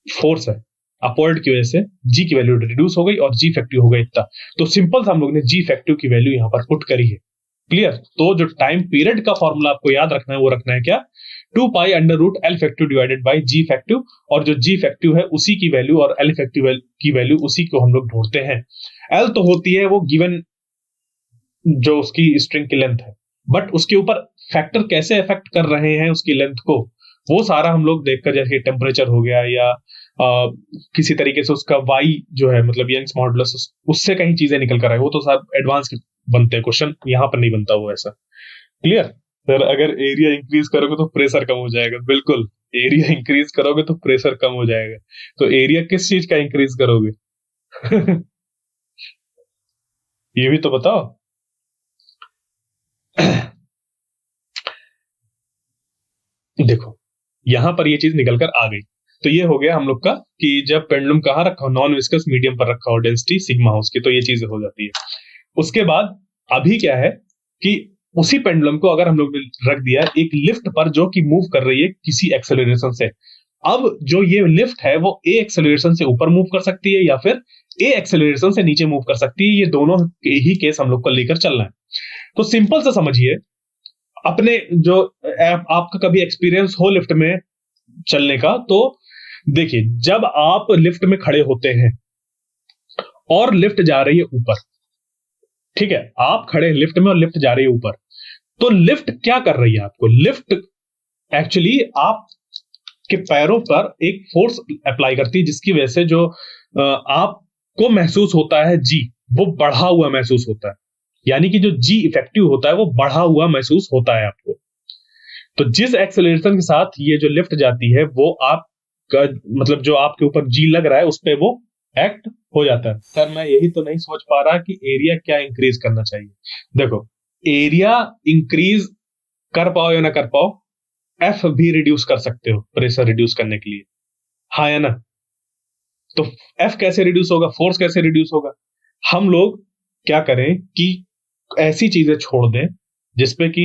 फोर्स है, अपवर्ड की वजह से जी की वैल्यू रिड्यूस हो गई और जी इफेक्टिव हो गई इतना। तो सिंपल सा हम लोग ने जी इफेक्टिव की वैल्यू यहां पर पुट करी है। क्लियर? तो जो टाइम पीरियड का फॉर्मूला आपको याद रखना है वो रखना है क्या, 2 pi under root L effective divided by G effective, और जो जी इफेक्टिव है उसी की वैल्यू और एल इफेक्टिव की वैल्यू उसी को हम लोग ढूंढते हैं। एल तो होती है वो गिवन जो उसकी स्ट्रिंग की लेंथ है, बट उसके ऊपर फैक्टर कैसे इफेक्ट कर रहे हैं उसकी लेंथ को, वो सारा हम लोग देखकर, जैसे टेम्परेचर हो गया या किसी तरीके से उसका वाई जो है मतलब यंग्स मॉडुलस, उससे कहीं चीजें निकल कर आए, वो तो सब एडवांस बनते हैं क्वेश्चन, यहाँ पर नहीं बनता वो ऐसा। क्लियर? सर अगर एरिया इंक्रीज करोगे तो प्रेशर कम हो जाएगा, बिल्कुल, एरिया इंक्रीज करोगे तो प्रेशर कम हो जाएगा। तो एरिया किस चीज का इंक्रीज करोगे? ये भी तो बताओ। देखो यहां पर ये चीज निकल कर आ गई। तो ये हो गया हम लोग का कि जब पेंडुलम कहाँ रखा हो, नॉन विस्कस मीडियम पर रखा हो, डेंसिटी सिग्मा हो उसकी, तो ये चीज हो जाती है। उसके बाद अभी क्या है कि उसी पेंडुलम को अगर हम लोग ने रख दिया एक लिफ्ट पर जो कि मूव कर रही है किसी एक्सेलरेशन से, अब जो ये लिफ्ट है वो ए एक्सेलरेशन से ऊपर मूव कर सकती है या फिर ए एक्सेलरेशन से नीचे मूव कर सकती है। ये दोनों ही केस हम लोग को लेकर चलना है। तो सिंपल से समझिए, अपने जो आपका कभी एक्सपीरियंस हो लिफ्ट में चलने का, तो देखिए जब आप लिफ्ट में खड़े होते हैं और लिफ्ट जा रही है ऊपर, ठीक है, आप खड़े हैं लिफ्ट में और लिफ्ट जा रही है ऊपर, तो लिफ्ट क्या कर रही है आपको, लिफ्ट एक्चुअली आपके पैरों पर एक फोर्स अप्लाई करती है जिसकी वजह से जो आपको महसूस होता है जी, वो बढ़ा हुआ महसूस होता है। यानी कि जो जी इफेक्टिव होता है वो बढ़ा हुआ महसूस होता है आपको। तो जिस एक्सेलरेशन के साथ ये जो लिफ्ट जाती है वो आपका मतलब जो आपके ऊपर जी लग रहा है उस पर वो एक्ट हो जाता है। सर मैं यही तो नहीं सोच पा रहा कि एरिया क्या इंक्रीज करना चाहिए। देखो एरिया इंक्रीज कर पाओ या ना कर पाओ, एफ भी रिड्यूस कर सकते हो प्रेशर रिड्यूस करने के लिए, हाँ या ना? तो एफ कैसे रिड्यूस होगा, फोर्स कैसे रिड्यूस होगा? हम लोग क्या करें कि ऐसी चीजें छोड़ दें जिसपे कि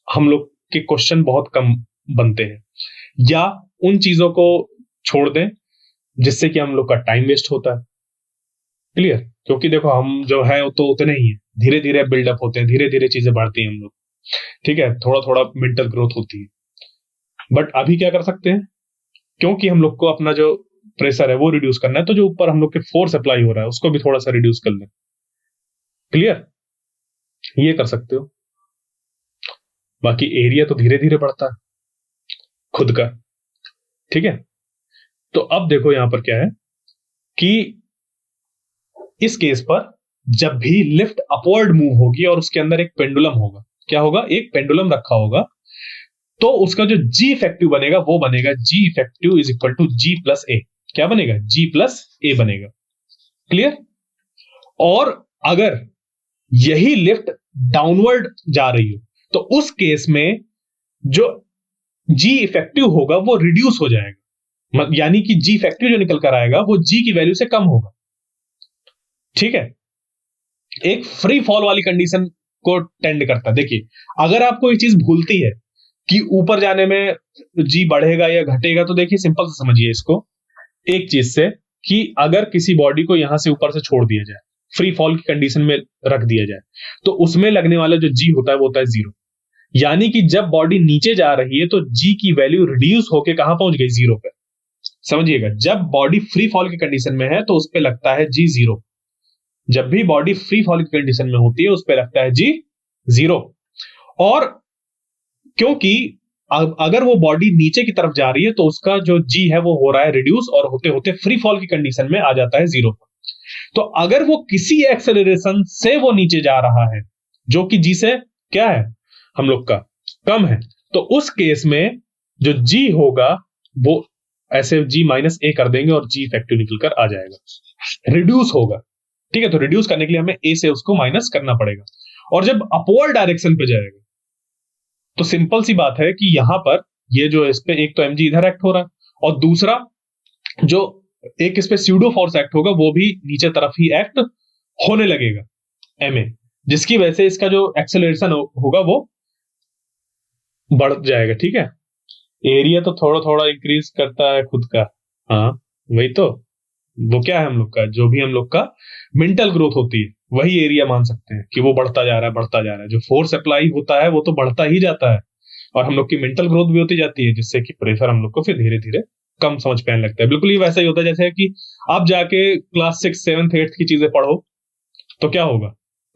हम लोग के क्वेश्चन बहुत कम बनते हैं, या उन चीजों को छोड़ दें जिससे कि हम लोग का टाइम वेस्ट होता है। क्लियर? क्योंकि देखो हम जो है वो तो उतने ही है, धीरे धीरे बिल्डअप होते हैं, धीरे धीरे चीजें बढ़ती हैं हम लोग, ठीक है, थोड़ा थोड़ा मेंटल ग्रोथ होती है। बट अभी क्या कर सकते हैं, क्योंकि हम लोग को अपना जो प्रेशर है वो रिड्यूस करना है, तो जो ऊपर हम लोग के फोर्स अप्लाई हो रहा है उसको भी थोड़ा सा रिड्यूस कर लें। क्लियर? ये कर सकते हो। बाकी एरिया तो धीरे धीरे बढ़ता है खुद का, ठीक है। तो अब देखो यहां पर क्या है कि इस केस पर जब भी लिफ्ट अपवर्ड मूव होगी और उसके अंदर एक पेंडुलम होगा, क्या होगा, एक पेंडुलम रखा होगा, तो उसका जो जी इफेक्टिव बनेगा वो बनेगा G effective is equal to G plus A. क्या बनेगा? जी प्लस ए बनेगा। क्लियर? और अगर यही लिफ्ट डाउनवर्ड जा रही हो तो उस केस में जो जी इफेक्टिव होगा वो रिड्यूस हो जाएगा, यानी कि जी इफेक्टिव जो निकल कर आएगा वो जी की वैल्यू से कम होगा। ठीक है, एक फ्री फॉल वाली कंडीशन को टेंड करता है। देखिए अगर आपको ये चीज भूलती है कि ऊपर जाने में जी बढ़ेगा या घटेगा, तो देखिए सिंपल से समझिए इसको एक चीज से, कि अगर किसी बॉडी को यहां से ऊपर से छोड़ दिया जाए, फ्री फॉल की कंडीशन में रख दिया जाए, तो उसमें लगने वाला जो जी होता है वो होता है 0। यानी कि जब बॉडी नीचे जा रही है तो जी की वैल्यू रिड्यूस होकर कहां पहुंच गई? 0 पे। समझिएगा, जब बॉडी फ्री फॉल की कंडीशन में है तो उस पर लगता है जी 0। जब भी बॉडी फ्री फॉल की कंडीशन में होती है उस पर लगता है जी 0। और क्योंकि अगर वो बॉडी नीचे की तरफ जा रही है तो उसका जो जी है वो हो रहा है रिड्यूस, और होते होते फ्री फॉल की कंडीशन में आ जाता है 0 पर। तो अगर वो किसी एक्सेलरेशन से वो नीचे जा रहा है जो कि जी से क्या है हम लोग का कम है, तो उस केस में जो जी होगा वो ऐसे जी माइनस ए कर देंगे और जी इफेक्टिव निकल कर आ जाएगा, रिड्यूस होगा। ठीक है, तो रिड्यूस करने के लिए हमें ए से उसको माइनस करना पड़ेगा। और जब अपवर्ड डायरेक्शन पे जाएगा तो सिंपल सी बात है कि यहां पर ये जो इस पे एक तो एमजी इधर एक्ट हो रहा है, और दूसरा जो एक इस पे स्यूडो फोर्स एक्ट होगा वो भी नीचे तरफ ही एक्ट होने लगेगा एमए, जिसकी वजह से इसका जो एक्सेलरेशन होगा वो बढ़ जाएगा। ठीक है, एरिया तो थोड़ा थोड़ा इंक्रीज करता है खुद का, हाँ वही तो, वो क्या है हम लोग का, जो भी हम लोग का मेंटल ग्रोथ होती है वही एरिया मान सकते हैं कि वो बढ़ता जा रहा है बढ़ता जा रहा है। जो फोर्स अप्लाई होता है वो तो बढ़ता ही जाता है, और हम लोग की मेंटल ग्रोथ भी होती जाती है, जिससे कि प्रेशर हम लोग को फिर धीरे धीरे कम समझ में आने लगता है। बिल्कुल ही वैसा ही होता है जैसे कि आप जाके क्लास 6, 7, 8 की चीजें पढ़ो तो क्या होगा,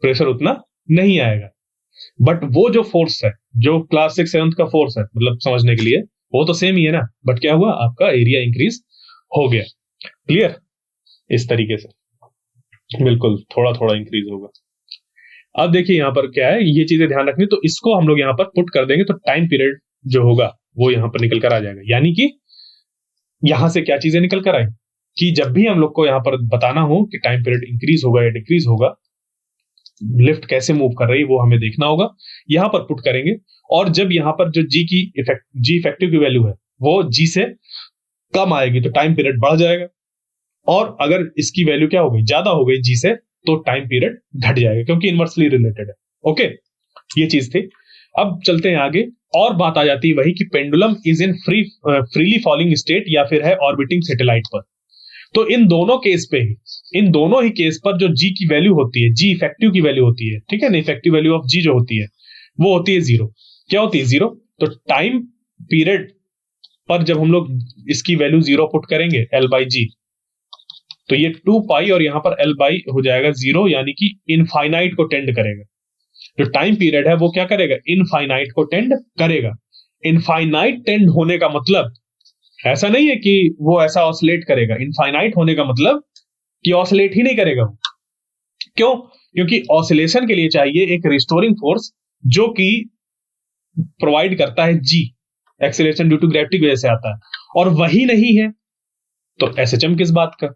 प्रेशर उतना नहीं आएगा। बट वो जो फोर्स है, जो क्लास 6, 7 का फोर्स है, मतलब समझने के लिए वो तो सेम ही है ना, बट क्या हुआ, आपका एरिया इंक्रीज हो गया। क्लियर, इस तरीके से बिल्कुल थोड़ा थोड़ा इंक्रीज होगा। अब देखिए यहाँ पर क्या है, ये चीजें ध्यान रखनी, तो इसको हम लोग यहाँ पर पुट कर देंगे तो टाइम पीरियड जो होगा वो यहाँ पर निकल कर आ जाएगा। यानी कि यहां से क्या चीजें निकल कर आई कि जब भी हम लोग को यहाँ पर बताना हो कि टाइम पीरियड इंक्रीज होगा या डिक्रीज होगा, लिफ्ट कैसे मूव कर रही है वो हमें देखना होगा, यहां पर पुट करेंगे। और जब यहाँ पर जो जी इफेक्टिव की वैल्यू है वो जी से कम आएगी तो टाइम पीरियड बढ़ जाएगा, और अगर इसकी वैल्यू क्या हो गई, ज्यादा हो गई जी से, तो टाइम पीरियड घट जाएगा, क्योंकि इनवर्सली रिलेटेड है। ओके, ये चीज थी। अब चलते हैं आगे, और बात आ जाती है वही कि pendulum is in freely falling state या फिर है ऑर्बिटिंग सैटेलाइट पर। तो इन दोनों केस पे ही, इन दोनों ही केस पर जो जी की वैल्यू होती है, जी इफेक्टिव की वैल्यू होती है, ठीक है ना, इफेक्टिव वैल्यू ऑफ जी जो होती है वो होती है 0। क्या होती है, 0। तो टाइम पीरियड पर जब हम लोग इसकी वैल्यू 0 पुट करेंगे एल बाई जी, तो ये 2 पाई और यहां पर एल बाई हो जाएगा 0, यानी कि इनफाइनाइट को टेंड करेगा। जो टाइम पीरियड है वो क्या करेगा, इनफाइनाइट को टेंड करेगा। इनफाइनाइट टेंड होने का मतलब ऐसा नहीं है कि वो ऐसा ऑसिलेट करेगा, इनफाइनाइट होने का मतलब कि ऑसिलेट ही नहीं करेगा वो। क्यों, क्योंकि ऑसिलेशन के लिए चाहिए एक रिस्टोरिंग फोर्स जो कि प्रोवाइड करता है जी, एक्सेलरेशन ड्यू टू ग्रेविटी की वजह से आता है, और वही नहीं है तो एसएचएम किस बात का।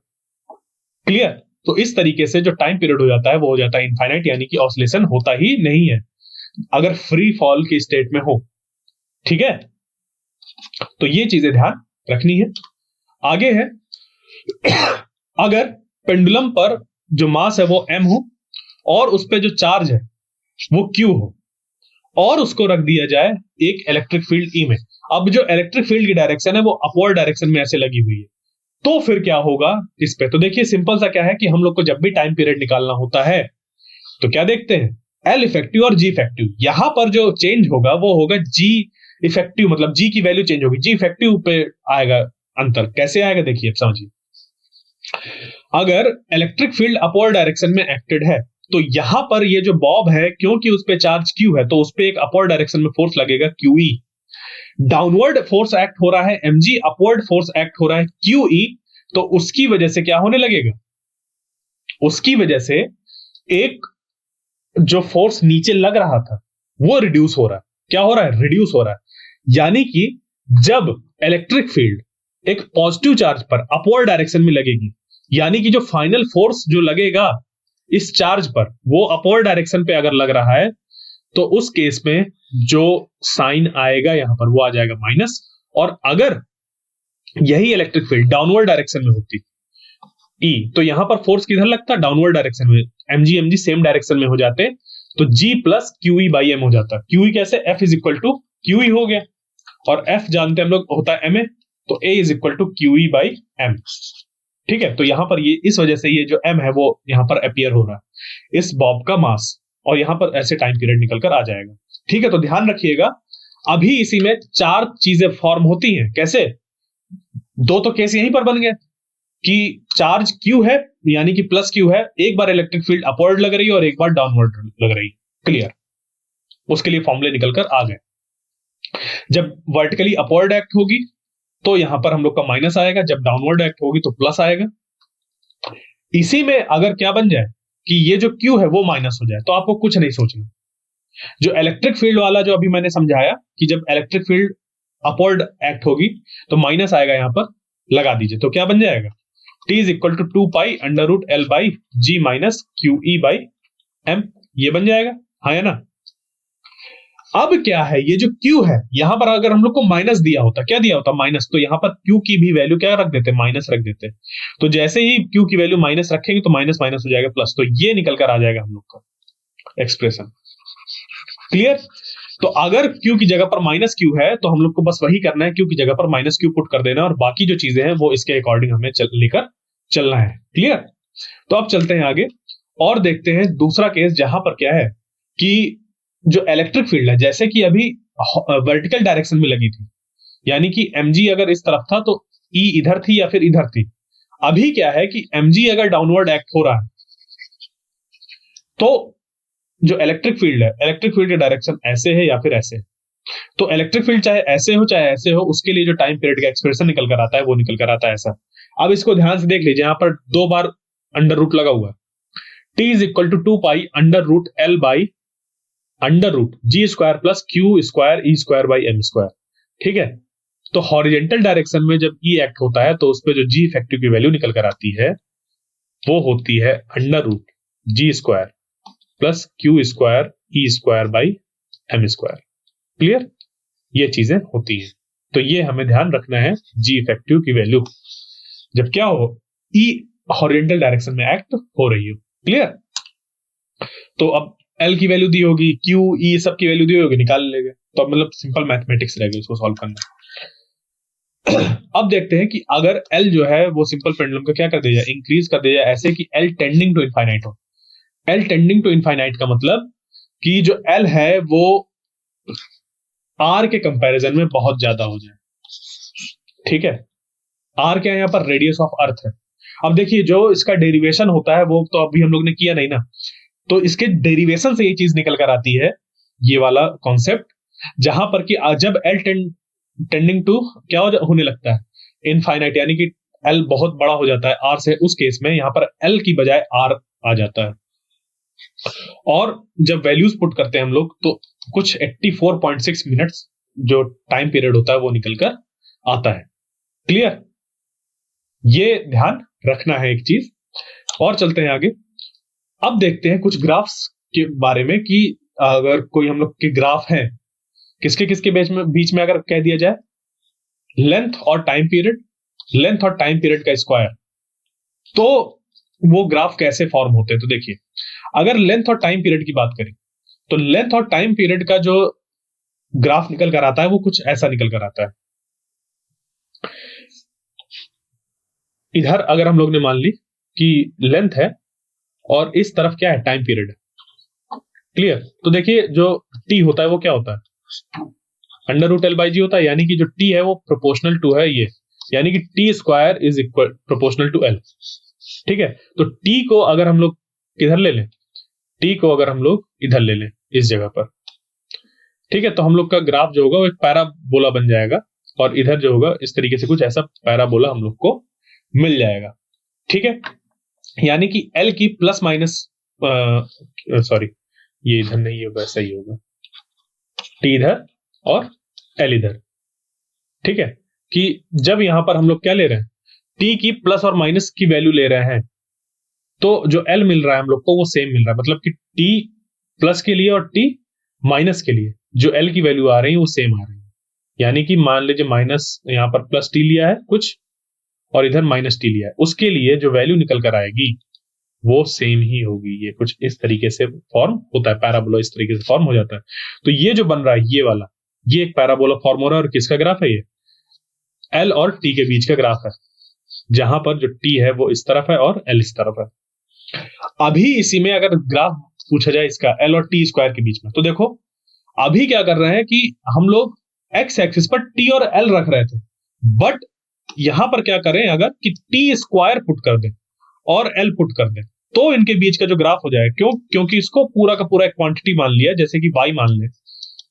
क्लियर, तो इस तरीके से जो टाइम पीरियड हो जाता है वो हो जाता है इनफाइनाइट, यानी कि ऑसिलेशन होता ही नहीं है अगर फ्री फॉल की स्टेट में हो। ठीक है, तो ये चीजें ध्यान रखनी है। आगे है, अगर पेंडुलम पर जो मास है वो m हो और उस पर जो चार्ज है वो q हो, और उसको रख दिया जाए एक इलेक्ट्रिक फील्ड E में। अब जो इलेक्ट्रिक फील्ड की डायरेक्शन है वो अपवर्ड डायरेक्शन में ऐसे लगी हुई है, तो फिर क्या होगा इस पे। तो देखिए सिंपल सा क्या है कि हम लोग को जब भी टाइम पीरियड निकालना होता है तो क्या देखते हैं, एल इफेक्टिव और जी इफेक्टिव। यहां पर जो चेंज होगा वो होगा जी इफेक्टिव, मतलब जी की वैल्यू चेंज होगी, जी इफेक्टिव पे आएगा अंतर। कैसे आएगा देखिए, अब समझिए। अगर इलेक्ट्रिक फील्ड अपवर्ड डायरेक्शन में एक्टेड है तो यहां पर ये जो बॉब है, क्योंकि उस पे चार्ज क्यू है तो उस पे एक अपवर्ड डायरेक्शन में फोर्स लगेगा क्यूई। डाउनवर्ड फोर्स एक्ट हो रहा है mg, अपवर्ड फोर्स एक्ट हो रहा है QE, तो उसकी वजह से क्या होने लगेगा, उसकी वजह से एक जो फोर्स नीचे लग रहा था वो रिड्यूस हो रहा है। क्या हो रहा है, रिड्यूस हो रहा है। यानी कि जब इलेक्ट्रिक फील्ड एक पॉजिटिव चार्ज पर अपवर्ड डायरेक्शन में लगेगी, यानी कि जो फाइनल फोर्स जो लगेगा इस चार्ज पर वो अपवर्ड डायरेक्शन पे अगर लग रहा है, तो उस केस में जो साइन आएगा यहां पर वो आ जाएगा माइनस। और अगर यही इलेक्ट्रिक फील्ड डाउनवर्ड डायरेक्शन में होती E, तो यहां पर फोर्स किधर लगता, डाउनवर्ड डायरेक्शन में, mg सेम डायरेक्शन में हो जाते, तो G plus QE by M हो जाता। QE कैसे, F is equal to QE हो गया, और F जानते हैं हम लोग होता है MA, तो A is equal to QE by M। ठीक है, तो यहां पर ये इस वजह से ये जो M है वो यहां पर अपीयर हो रहा है, इस बॉब का मास, और यहां पर ऐसे टाइम पीरियड निकल कर आ जाएगा। ठीक है, तो ध्यान रखिएगा, अभी इसी में 4 चीजें फॉर्म होती हैं। कैसे, 2 तो केस यहीं पर बन गए कि चार्ज Q है यानी कि प्लस Q है, एक बार इलेक्ट्रिक फील्ड अपवर्ड लग रही है और एक बार डाउनवर्ड लग रही है। क्लियर, उसके लिए फॉर्मूले निकल कर आ गए। जब वर्टिकली अपवर्ड एक्ट होगी तो यहां पर हम लोग का माइनस आएगा, जब डाउनवर्ड एक्ट होगी तो प्लस आएगा। इसी में अगर क्या बन जाए कि ये जो Q है वो माइनस हो जाए तो आपको कुछ नहीं सोचना। जो इलेक्ट्रिक फील्ड वाला जो अभी मैंने समझाया कि जब इलेक्ट्रिक फील्ड अपवर्ड एक्ट होगी तो माइनस आएगा, यहां पर लगा दीजिए तो क्या बन जाएगा, T is equal to 2 pi under root L by G minus QE by M, ये बन जाएगा, हाँ या ना। अब क्या है, ये जो Q है यहां पर अगर हम लोग को माइनस दिया होता, क्या दिया होता माइनस, तो यहां पर Q की भी वैल्यू क्या रख देते, माइनस रख देते। तो जैसे ही Q की वैल्यू माइनस रखेंगे तो माइनस माइनस हो जाएगा प्लस, तो ये निकल कर आ जाएगा हम लोग का एक्सप्रेशन। क्लियर। तो अगर Q की जगह पर माइनस Q है तो हम लोग को बस वही करना है, Q की जगह पर माइनस Q पुट कर देना और बाकी जो चीजें हैं वो इसके अकॉर्डिंग हमें लेकर चलना है। क्लियर। तो अब चलते हैं आगे और देखते हैं दूसरा केस जहां पर क्या है कि जो इलेक्ट्रिक फील्ड है जैसे कि अभी वर्टिकल डायरेक्शन में लगी थी, यानी कि mg अगर इस तरफ था तो E इधर थी या फिर इधर थी। अभी क्या है कि mg अगर डाउनवर्ड एक्ट हो रहा है तो जो इलेक्ट्रिक फील्ड है, इलेक्ट्रिक फील्ड की डायरेक्शन ऐसे है या फिर ऐसे है। तो इलेक्ट्रिक फील्ड चाहे ऐसे हो चाहे ऐसे हो, उसके लिए जो टाइम पीरियड का एक्सप्रेशन निकल कर आता है वो निकल कर आता है ऐसा। अब इसको ध्यान से देख लीजिए, यहां पर 2 बार अंडर रूट लगा हुआ है। T is equal to 2 pi under root L by under root G square plus Q square E square by M square. ठीक है। तो हॉरिजेंटल डायरेक्शन में जब E एक्ट होता है तो उस पर जो G इफेक्टिव की वैल्यू निकल कर आती है वो होती है under root G square plus Q square E square by M square. Clear. ये चीजें होती हैं, तो ये हमें ध्यान रखना है G इफेक्टिव की वैल्यू जब क्या हो, E हॉरिजेंटल डायरेक्शन में एक्ट हो रही हो। क्लियर। तो अब L की वैल्यू दी होगी, Q E सब की वैल्यू दी होगी, निकाल लेंगे। तो अब मतलब सिंपल मैथमेटिक्स रहेगा उसको सॉल्व करना। अब देखते हैं कि अगर L जो है वो सिंपल पेंडुलम का क्या कर दिया जाए, इंक्रीज कर दिया जाए ऐसे कि L टेंडिंग टू इनफाइनाइट हो। L टेंडिंग टू इनफाइनाइट का मतलब कि जो L है वो R के कंपैरिजन में बहुत ज्यादा हो जाए। ठीक है। R क्या है यहाँ पर, रेडियस ऑफ अर्थ है। अब देखिए जो इसका डेरिवेशन होता है वो तो अभी हम लोग ने किया नहीं ना, तो इसके डेरिवेशन से ये चीज निकल कर आती है, ये वाला कॉन्सेप्ट, जहां पर कि जब L टेंडिंग टू क्या होने लगता है, इनफाइनाइट, यानी कि L बहुत बड़ा हो जाता है R से, उस केस में यहां पर L की बजाय R आ जाता है। और जब वैल्यूज पुट करते हैं हम लोग तो कुछ 84.6 मिनट्स जो टाइम पीरियड होता है वो निकलकर आता है। क्लियर। ये ध्यान रखना है एक चीज। और चलते हैं आगे। अब देखते हैं कुछ ग्राफ्स के बारे में कि अगर कोई हम लोग के ग्राफ है, किसके किसके बीच में अगर कह दिया जाए लेंथ और टाइम पीरियड, लेंथ और टाइम पीरियड का स्क्वायर, तो वो ग्राफ कैसे फॉर्म होते हैं। तो देखिए अगर लेंथ और टाइम पीरियड की बात करें तो लेंथ और टाइम पीरियड का जो ग्राफ निकल कर आता है वो कुछ ऐसा निकल कर आता है। इधर अगर हम लोग ने मान ली कि लेंथ है और इस तरफ क्या है, टाइम पीरियड। क्लियर। तो देखिए जो टी होता है वो क्या होता है, अंडर रूट L बाई जी होता है, यानी कि जो टी है वो प्रोपोर्शनल टू है ये, यानी कि T square is equal proportional to L। ठीक है। तो टी को अगर हम लोग किधर ले लें, टी को अगर हम लोग इधर ले लें इस जगह पर, ठीक है, तो हम लोग का ग्राफ जो होगा वो एक पैराबोला बन जाएगा और इधर जो होगा इस तरीके से कुछ ऐसा पैराबोला हम लोग को मिल जाएगा। ठीक है। यानी कि L की प्लस माइनस, सॉरी ये इधर नहीं होगा, ऐसा ही होगा, T इधर और L इधर। ठीक है। कि जब यहां पर हम लोग क्या ले रहे हैं, T की प्लस और माइनस की वैल्यू ले रहे हैं तो जो L मिल रहा है हम लोग को वो सेम मिल रहा है, मतलब कि T प्लस के लिए और T माइनस के लिए जो L की वैल्यू आ रही है वो सेम आ रही है। यानी कि मान लीजिए माइनस यहां पर प्लस T लिया है कुछ और इधर माइनस T लिया है, उसके लिए जो वैल्यू निकल कर आएगी वो सेम ही होगी। ये कुछ इस तरीके से फॉर्म होता है, पैराबोला इस तरीके से फॉर्म हो जाता है। तो ये जो बन रहा है ये वाला, ये एक पैराबोला फॉर्म हो रहा है और किसका ग्राफ है, ये L और T के बीच का ग्राफ है, जहां पर जो T है वो इस तरफ है और L इस तरफ है। अभी इसी में अगर ग्राफ पूछा जाए इसका L और T स्क्वायर के बीच में, तो देखो अभी क्या कर रहे हैं कि हम लोग एक्स एक्सिस पर T और L रख रहे थे, बट यहां पर क्या करें अगर कि T स्क्वायर पुट कर दें और L पुट कर दें तो इनके बीच का जो ग्राफ हो जाए, क्योंकि इसको पूरा का पूरा एक क्वांटिटी मान लिया, जैसे कि y मान लें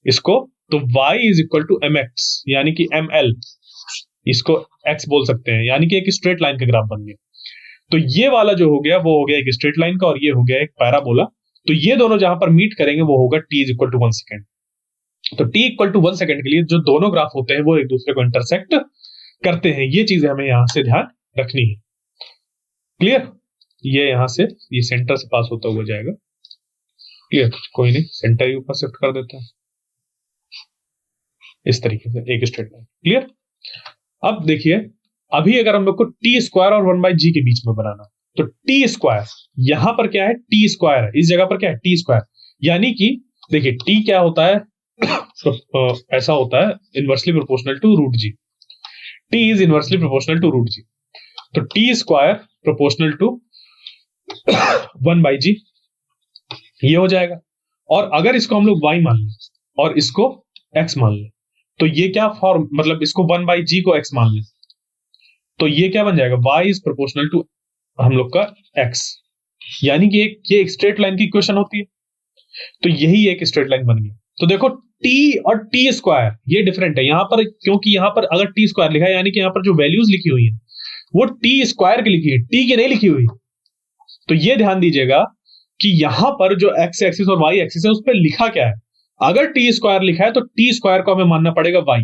इसको, तो y is equal to mx यानी कि ml, इसको x बोल सकते हैं, यानी कि एक स्ट्रेट लाइन का ग्राफ बन गया। तो ये वाला जो हो गया वो हो गया एक स्ट्रेट लाइन का, और ये हो गया एक पैराबोला। तो ये दोनों जहां पर मीट करेंगे वो होगा t is equal to 1 second. तो t इक्वल टू 1 सेकेंड के लिए जो दोनों ग्राफ होते हैं वो एक दूसरे को इंटरसेक्ट करते हैं। ये चीजें हमें यहां से ध्यान रखनी है। क्लियर? ये यहां से ये सेंटर से पास होता हुआ जाएगा। क्लियर? कोई नहीं, सेंटर ही ऊपर शिफ्ट कर देता है इस तरीके से एक स्ट्रेट लाइन। क्लियर? अब देखिए, अभी अगर हम लोग को टी स्क्वायर और 1/g के बीच में बनाना, तो टी स्क्वायर यहां पर क्या है, टी स्क्वायर है, इस जगह पर क्या है, टी स्क्वायर। यानी कि देखिए टी क्या होता है तो ऐसा होता है inversely proportional to root G. T is inversely proportional to root G. तो T square proportional to 1/g ये हो जाएगा। और अगर इसको हम लोग y मान लें और इसको x मान लें, तो ये क्या फॉर्म, मतलब इसको 1/g को x मान लें, तो ये क्या बन जाएगा, y इज प्रोपोर्शनल टू हम लोग का x। यानी कि ये एक स्ट्रेट लाइन की इक्वेशन होती है। तो यही एक स्ट्रेट लाइन बन गया। तो देखो t और t स्क्वायर ये डिफरेंट है यहां पर, क्योंकि यहां पर अगर t स्क्वायर लिखा है यानी कि यहां पर जो वैल्यूज लिखी हुई है वो t स्क्वायर की लिखी है, t की नहीं लिखी हुई। तो ये ध्यान दीजिएगा कि यहां पर जो x एक्सिस और y एक्सिस है उस पर लिखा क्या है। अगर t स्क्वायर लिखा है तो t स्क्वायर को हमें मानना पड़ेगा y,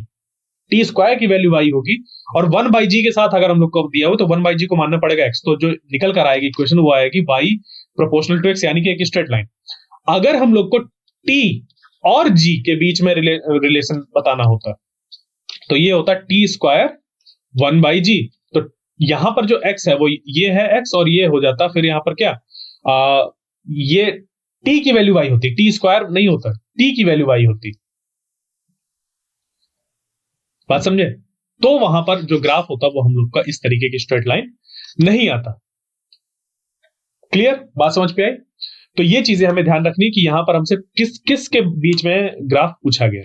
t स्क्वायर की वैल्यू y होगी। और 1/g के साथ अगर हम लोग को दिया हो तो 1/g को मानना पड़ेगा x। तो जो निकल कर आएगी इक्वेशन वो आएगी y प्रोपोर्शनल टू x, यानी कि एक स्ट्रेट लाइन। अगर हम लोग को t और g के बीच में रिलेशन बताना होता तो ये होता t स्क्वायर 1/g। तो यहां पर जो x है वो ये है x, और ये हो जाता फिर यहां पर क्या, ये t की वैल्यू y होती, t स्क्वायर नहीं होता, t की वैल्यू y होती। बात समझे? तो वहां पर जो ग्राफ होता वो हम लोग का इस तरीके की स्ट्रेट लाइन नहीं आता। क्लियर? बात समझ पे आई? तो ये चीजें हमें ध्यान रखनी कि यहां पर हमसे किस किस के बीच में ग्राफ पूछा गया।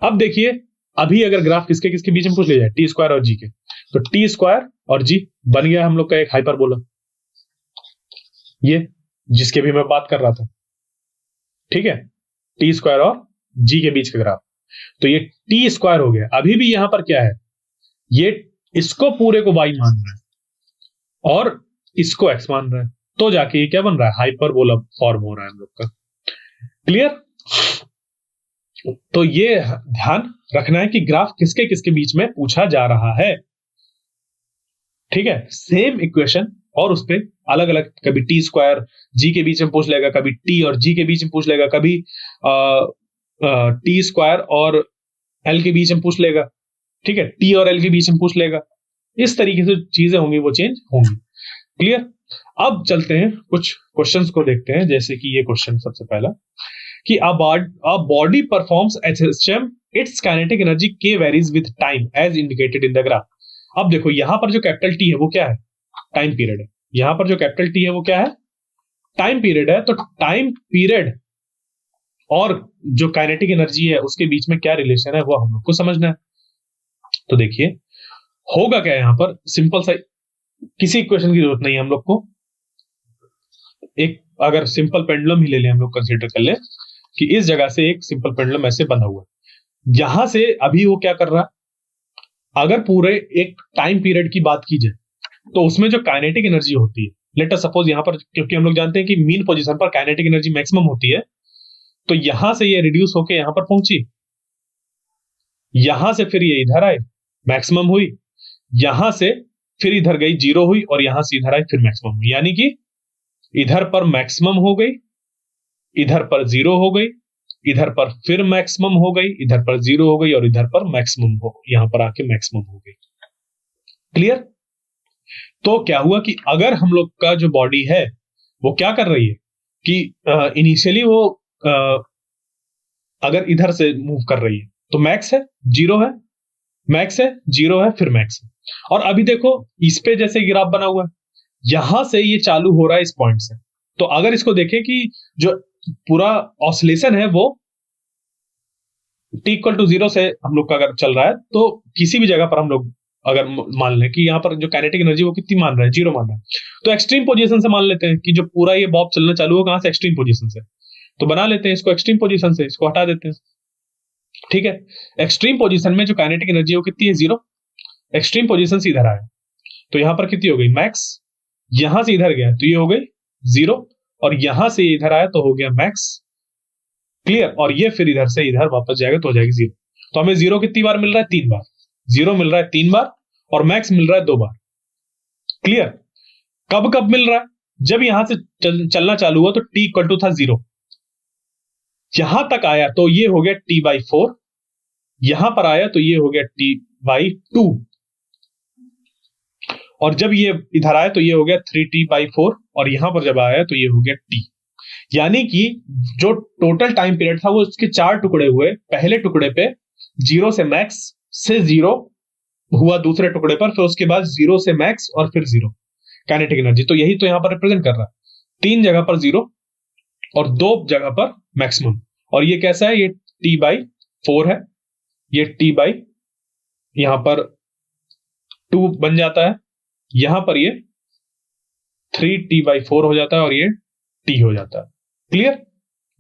अब देखिए, अभी अगर ग्राफ किसके किसके बीच में पूछ लिया जाए, टी स्क्वायर और जी के, तो टी स्क्वायर और जी बन गया हम लोग का एक हाइपरबोला, ये जिसके भी मैं बात कर रहा था। ठीक है, टी स्क्वायर और जी के बीच का ग्राफ, तो ये टी स्क्वायर हो गया। अभी भी यहां पर क्या है, ये इसको पूरे को y मान रहा है और इसको x मान रहा है, तो जाके ये क्या बन रहा है, हाइपरबोला फॉर्म हो रहा है हम लोग का। क्लियर? तो ये ध्यान रखना है कि ग्राफ किसके किसके बीच में पूछा जा रहा है। ठीक है, सेम इक्वेशन और उस पे अलग अलग, कभी टी स्क्वायर जी के बीच में पूछ लेगा, कभी टी और जी के बीच में पूछ लेगा, कभी टी स्क्वायर और एल के बीच में पूछ लेगा। ठीक है, टी और एल के बीच में पूछ लेगा। इस तरीके से चीजें होंगी वो चेंज होंगी। क्लियर? अब चलते हैं कुछ क्वेश्चंस को देखते हैं, जैसे कि ये क्वेश्चन सबसे पहला कि a body performs HSM, its kinetic energy K varies with time as indicated in the graph। अब देखो यहां पर जो कैपिटल T है वो क्या है, टाइम पीरियड है। यहां पर जो कैपिटल T है वो क्या है, टाइम पीरियड है। तो टाइम पीरियड और जो काइनेटिक एनर्जी है उसके बीच में क्या रिलेशन है वो हम लोग को समझना है। तो देखिए होगा क्या, यहां पर सिंपल सा, किसी इक्वेशन की जरूरत नहीं है हम लोग को। एक अगर सिंपल पेंडुलम ही ले लें, हम लोग कंसीडर कर लें कि इस जगह से एक सिंपल पेंडुलम ऐसे बंधा हुआ है, यहां से अभी वो क्या कर रहा है, अगर पूरे एक टाइम पीरियड की बात की जाए तो उसमें जो काइनेटिक एनर्जी होती है, लेट अस सपोज यहां पर, क्योंकि हम लोग जानते हैं कि मीन पोजीशन पर काइनेटिक एनर्जी मैक्सिमम होती है, तो यहां से ये रिड्यूस होके यहां पर पहुंची, यहां से फिर ये इधर आए, मैक्सिमम हुई, यहां से फिर इधर गई, जीरो हुई, और यहां से इधर आई, फिर मैक्सिमम हुई। यानी कि इधर पर मैक्सिमम हो गई, इधर पर जीरो हो गई, इधर पर फिर मैक्सिमम हो गई, इधर पर जीरो हो गई, और इधर पर मैक्सिमम हो, यहां पर आके मैक्सिमम हो गई। क्लियर? तो क्या हुआ कि अगर हम लोग का जो बॉडी है वो क्या कर रही है कि इनिशियली वो अगर इधर से मूव कर रही है तो मैक्स है, जीरो है, मैक्स है, जीरो है, फिर मैक्स है। और अभी देखो इस पे जैसे ग्राफ बना हुआ है, यहां से ये चालू हो रहा है इस पॉइंट से। तो अगर इसको देखें कि जो पूरा ऑसिलेशन है वो t इक्वल टू 0 से हम लोग का अगर चल रहा है, तो किसी भी जगह पर हम लोग अगर मान लें कि यहाँ पर जो काइनेटिक एनर्जी वो कितनी मान रहा है, 0 मान रहा है, तो एक्सट्रीम पोजीशन से मान लेते हैं कि जो पूरा ये बॉब चलना चालू हो कहां से, एक्सट्रीम पोजीशन से। तो बना लेते हैं इसको एक्सट्रीम पोजीशन से, इसको हटा देते हैं। ठीक है, एक्सट्रीम पोजीशन में जो काइनेटिक एनर्जी है वो कितनी है, 0। एक्सट्रीम पोजीशन से इधर आया तो यहां पर कितनी हो गई, मैक्स। यहां से इधर गया तो ये हो गई 0, और यहां से इधर आया तो हो गया मैक्स। क्लियर, और ये फिर इधर से इधर वापस जाएगा तो हो जाएगी 0। तो हमें 0 कितनी बार मिल रहा है, 3 बार। 0 मिल रहा है 3 बार और मैक्स मिल रहा है 2 बार। क्लियर, कब कब मिल रहा है, जब यहां से चलना चालू हुआ तो t इक्वल टू था 0, यहां तक आया तो ये हो गया t/4, यहां पर आया तो ये हो गया t/2, और जब ये इधर आया तो ये हो गया 3t/4, और यहां पर जब आया तो ये हो गया t। यानी कि जो टोटल टाइम पीरियड था वो उसके 4 टुकड़े हुए। पहले टुकड़े पे 0 से मैक्स से 0 हुआ, दूसरे टुकड़े पर फिर उसके बाद 0 से मैक्स और फिर 0 काइनेटिक एनर्जी। तो यही तो यहां पर रिप्रेजेंट कर रहा है, 3 जगह पर 0 और 2 जगह पर मैक्सिमम। और ये कैसा है, ये t/4 है, ये यहां पर 2 बन जाता है, यहां पर ये 3t/4 हो जाता है, और ये t हो जाता है। क्लियर,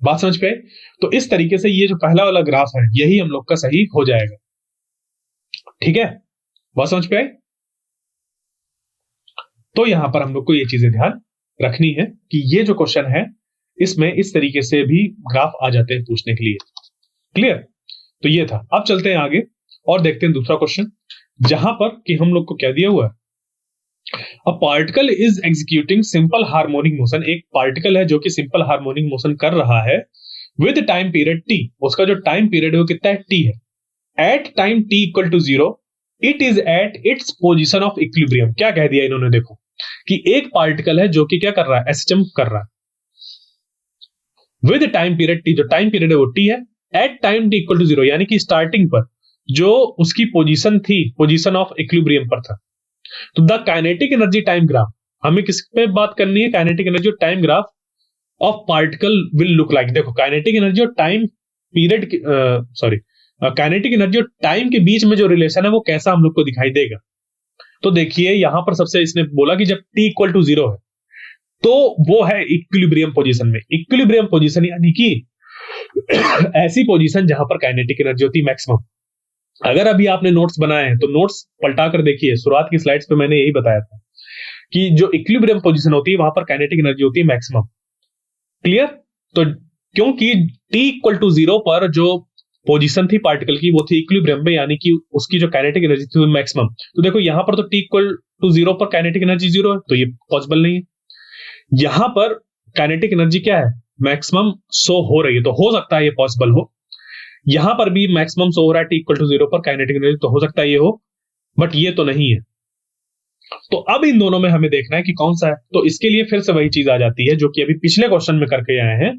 बात समझ पे आई? तो इस तरीके से ये जो पहला वाला ग्राफ है यही हम लोग का सही हो जाएगा। ठीक है, बात समझ पे आई? तो यहां पर हम लोग को ये चीजें ध्यान रखनी है कि ये जो क्वेश्चन है इसमें इस तरीके से भी ग्राफ आ जाते हैं पूछने के लिए। क्लियर, तो ये था। अब चलते हैं आगे और देखते हैं दूसरा क्वेश्चन, जहां पर कि हम लोग को क्या दिया हुआ है, a particle is executing simple harmonic motion. एक पार्टिकल है जो कि सिंपल हार्मोनिक मोशन कर रहा है विद टाइम पीरियड t। उसका जो टाइम पीरियड है वो कितना है, t है। At time t equal to 0 it is at its position of equilibrium. क्या कह दिया इन्होंने, देखो कि एक पार्टिकल है जो कि क्या कर रहा है, एसएचएम कर रहा है विद टाइम पीरियड t। जो टाइम पीरियड है वो t है, at time t equal to 0, यानी कि स्टार्टिंग पर जो उसकी पोजीशन थी, पोजीशन ऑफ इक्विलिब्रियम पर था। तो the kinetic energy time graph, हमें किस पे बात करनी है, काइनेटिक एनर्जी और time graph of particle will look like. देखो काइनेटिक एनर्जी और टाइम पीरियड, काइनेटिक एनर्जी और टाइम के बीच में जो रिलेशन है वो कैसा हम लोग को दिखाई देगा। तो देखिए यहां पर सबसे इसने बोला कि जब t इक्वल टू 0 है तो वो है इक्विलिब्रियम पोजीशन में। इक्विलिब्रियम पोजीशन यानी कि ऐसी पोजीशन जहां पर काइनेटिक एनर्जी होती है मैक्सिमम। अगर अभी आपने नोट्स बनाए हैं तो नोट्स पलटा कर देखिए, शुरुआत की स्लाइड्स पे मैंने यही बताया था कि जो इक्विलिब्रियम पोजीशन होती है वहां पर काइनेटिक एनर्जी होती है मैक्सिमम। क्लियर, तो क्योंकि t इक्वल टू 0 पर जो पोजीशन थी पार्टिकल की वो थी इक्विलिब्रियम में, यानी कि उसकी जो काइनेटिक एनर्जी थी वो मैक्सिमम। तो देखो यहां पर तो t इक्वल टू 0 पर काइनेटिक एनर्जी 0 है, तो ये पॉसिबल नहीं है। यहां पर काइनेटिक एनर्जी क्या है, मैक्सिमम शो हो रही है, तो हो सकता है ये पॉसिबल हो। यहां पर भी मैक्सिमम शो हो रहा है t इक्वल टू 0 पर काइनेटिक एनर्जी, तो हो सकता है ये हो, बट ये तो नहीं है। तो अब इन दोनों में हमें देखना है कि कौन सा है। तो इसके लिए फिर से वही चीज आ जाती है जो कि अभी पिछले क्वेश्चन में करके आए हैं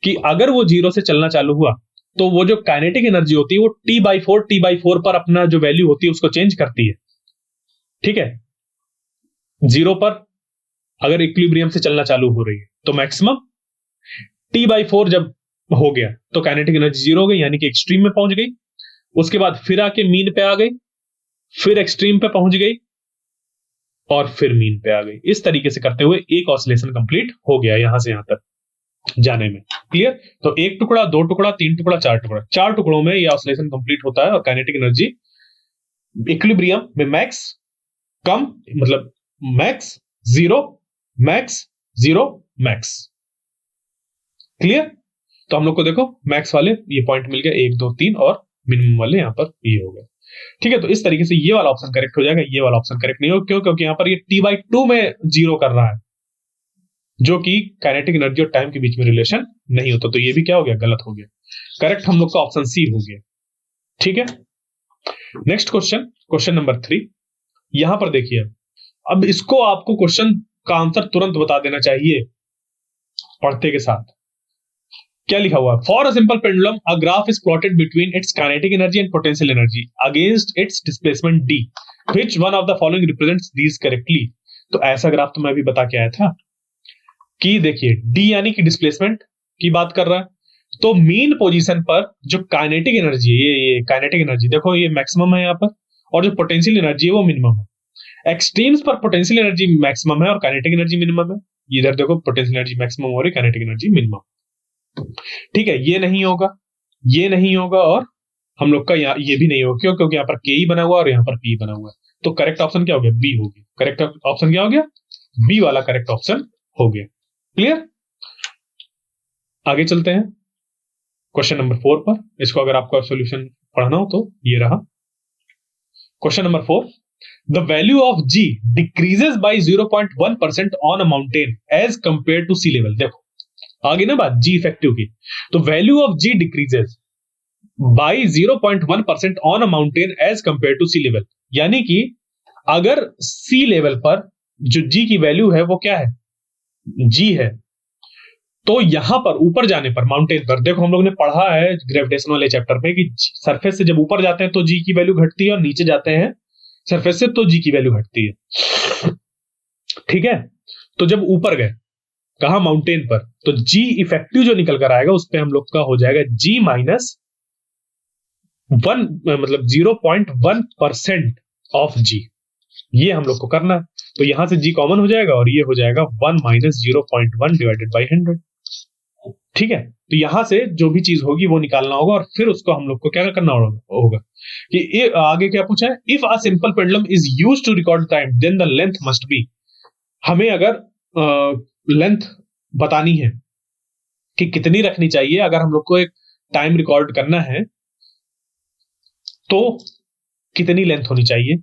कि अगर वो 0 से चलना चालू हुआ तो वो जो काइनेटिक एनर्जी होती है वो t/4 पर अपना जो वैल्यू होती है उसको चेंज करती है। ठीक है, 0 पर अगर इक्विलिब्रियम से चलना चालू हो रही है तो मैक्सिमम, t/4 जब हो गया तो काइनेटिक एनर्जी 0 हो गई, यानी कि एक्सट्रीम में पहुंच गई। उसके बाद फिर आके मीन पे आ गई, फिर एक्सट्रीम पे पहुंच गई और फिर मीन पे आ गई। इस तरीके से करते हुए एक ऑसिलेशन कंप्लीट हो गया यहां से यहां तक जाने में। क्लियर, तो 1 टुकड़ा, 2 टुकड़ा, 3 टुकड़ा, 4 टुकड़ा, 4 टुकड़ों में यह ऑसिलेशन कंप्लीट होता है और काइनेटिक एनर्जी इक्विलिब्रियम में मैक्स, कम मतलब मैक्स 0, मैक्स 0, मैक्स। क्लियर, तो हम लोग को देखो मैक्स वाले ये पॉइंट मिल गया 1, 2, 3 और मिनिमम वाले यहां पर ये हो गए। ठीक है, तो इस तरीके से ये वाला ऑप्शन करेक्ट हो जाएगा, ये वाला ऑप्शन करेक्ट नहीं होगा। क्यों? क्योंकि यहां पर ये t/2 में 0 कर रहा है जो कि काइनेटिक एनर्जी और टाइम के बीच में रिलेशन नहीं होता, तो ये भी क्या हो गया, गलत हो गया। करेक्ट हम लोग का ऑप्शन सी हो गया। ठीक है, नेक्स्ट क्वेश्चन, क्वेश्चन नंबर 3। यहां पर देखिए, अब इसको आपको क्वेश्चन का आंसर तुरंत बता देना चाहिए पढ़ते के साथ। क्या लिखा हुआ है, for a simple pendulum a graph is plotted between its kinetic energy and potential energy against it's displacement d, which one of the following represents these correctly. तो ऐसा ग्राफ तो मैं अभी बता के आया था कि देखिए d यानी कि डिस्प्लेसमेंट की बात कर रहा है, तो मीन पोजीशन पर जो काइनेटिक एनर्जी है, ये काइनेटिक एनर्जी देखो ये मैक्सिमम है यहाँ पर, और जो पोटेंशियल एनर्जी है वो मिनिमम है। एक्सट्रीम्स पर पोटेंशियल एनर्जी मैक्सिमम है और काइनेटिक एनर्जी मिनिमम है। इधर देखो पोटेंशियल एनर्जी मैक्सिमम हो रही है, काइनेटिक एनर्जी मिनिमम। ठीक है, ये नहीं होगा, ये नहीं होगा और हम लोग का यहाँ ये भी नहीं होगा, क्यों? क्योंकि यहाँ पर के ही बना हुआ और यहाँ पर पी बना हुआ है। तो करेक्ट ऑप्शन क्या हो गया? बी हो गया। करेक्ट ऑप्शन क्या हो गया? बी वाला करेक्ट ऑप्शन हो गया। क्लियर? आगे चलते हैं क्वेश्चन नंबर 4 पर। इसको अगर आपको सॉल्यूशन पढ़ना हो तो ये रहा question number 4। The value of G decreases by 0.1% on a mountain as compare to sea level. देखो आगे ना बात जी इफेक्टिव की, तो value of G decreases by 0.1% on a mountain as compare to sea level. यानी कि अगर सी level पर जो जी की वैल्यू है वो क्या है? जी है। तो यहां पर ऊपर जाने पर माउंटेन पर, देखो हम लोग ने पढ़ा है ग्रेविटेशन वाले चैप्टर में कि सरफेस से जब ऊपर जाते हैं तो जी की वैल्यू घटती है, और नीचे जाते हैं सरफेस से तो जी की वैल्यू घटती है। ठीक है, तो जब ऊपर गए कहा माउंटेन पर, तो जी इफेक्टिव जो निकल कर आएगा उस पर हम लोग का हो जाएगा जी माइनस 1, मतलब 0.1% ऑफ जी। ये हम लोग को करना है। तो यहां से जी कॉमन हो जाएगा और ये हो जाएगा 1 माइनस 0.1 डिवाइडेड बाई 100। ठीक है, तो यहां से जो भी चीज होगी वो निकालना होगा, और फिर उसको हम लोग को क्या करना होगा कि ये आगे क्या पूछा है? If a simple pendulum is used to record time then the length must be. हमें अगर लेंथ बतानी है कि कितनी रखनी चाहिए अगर हम लोग को एक टाइम रिकॉर्ड करना है, तो कितनी लेंथ होनी चाहिए,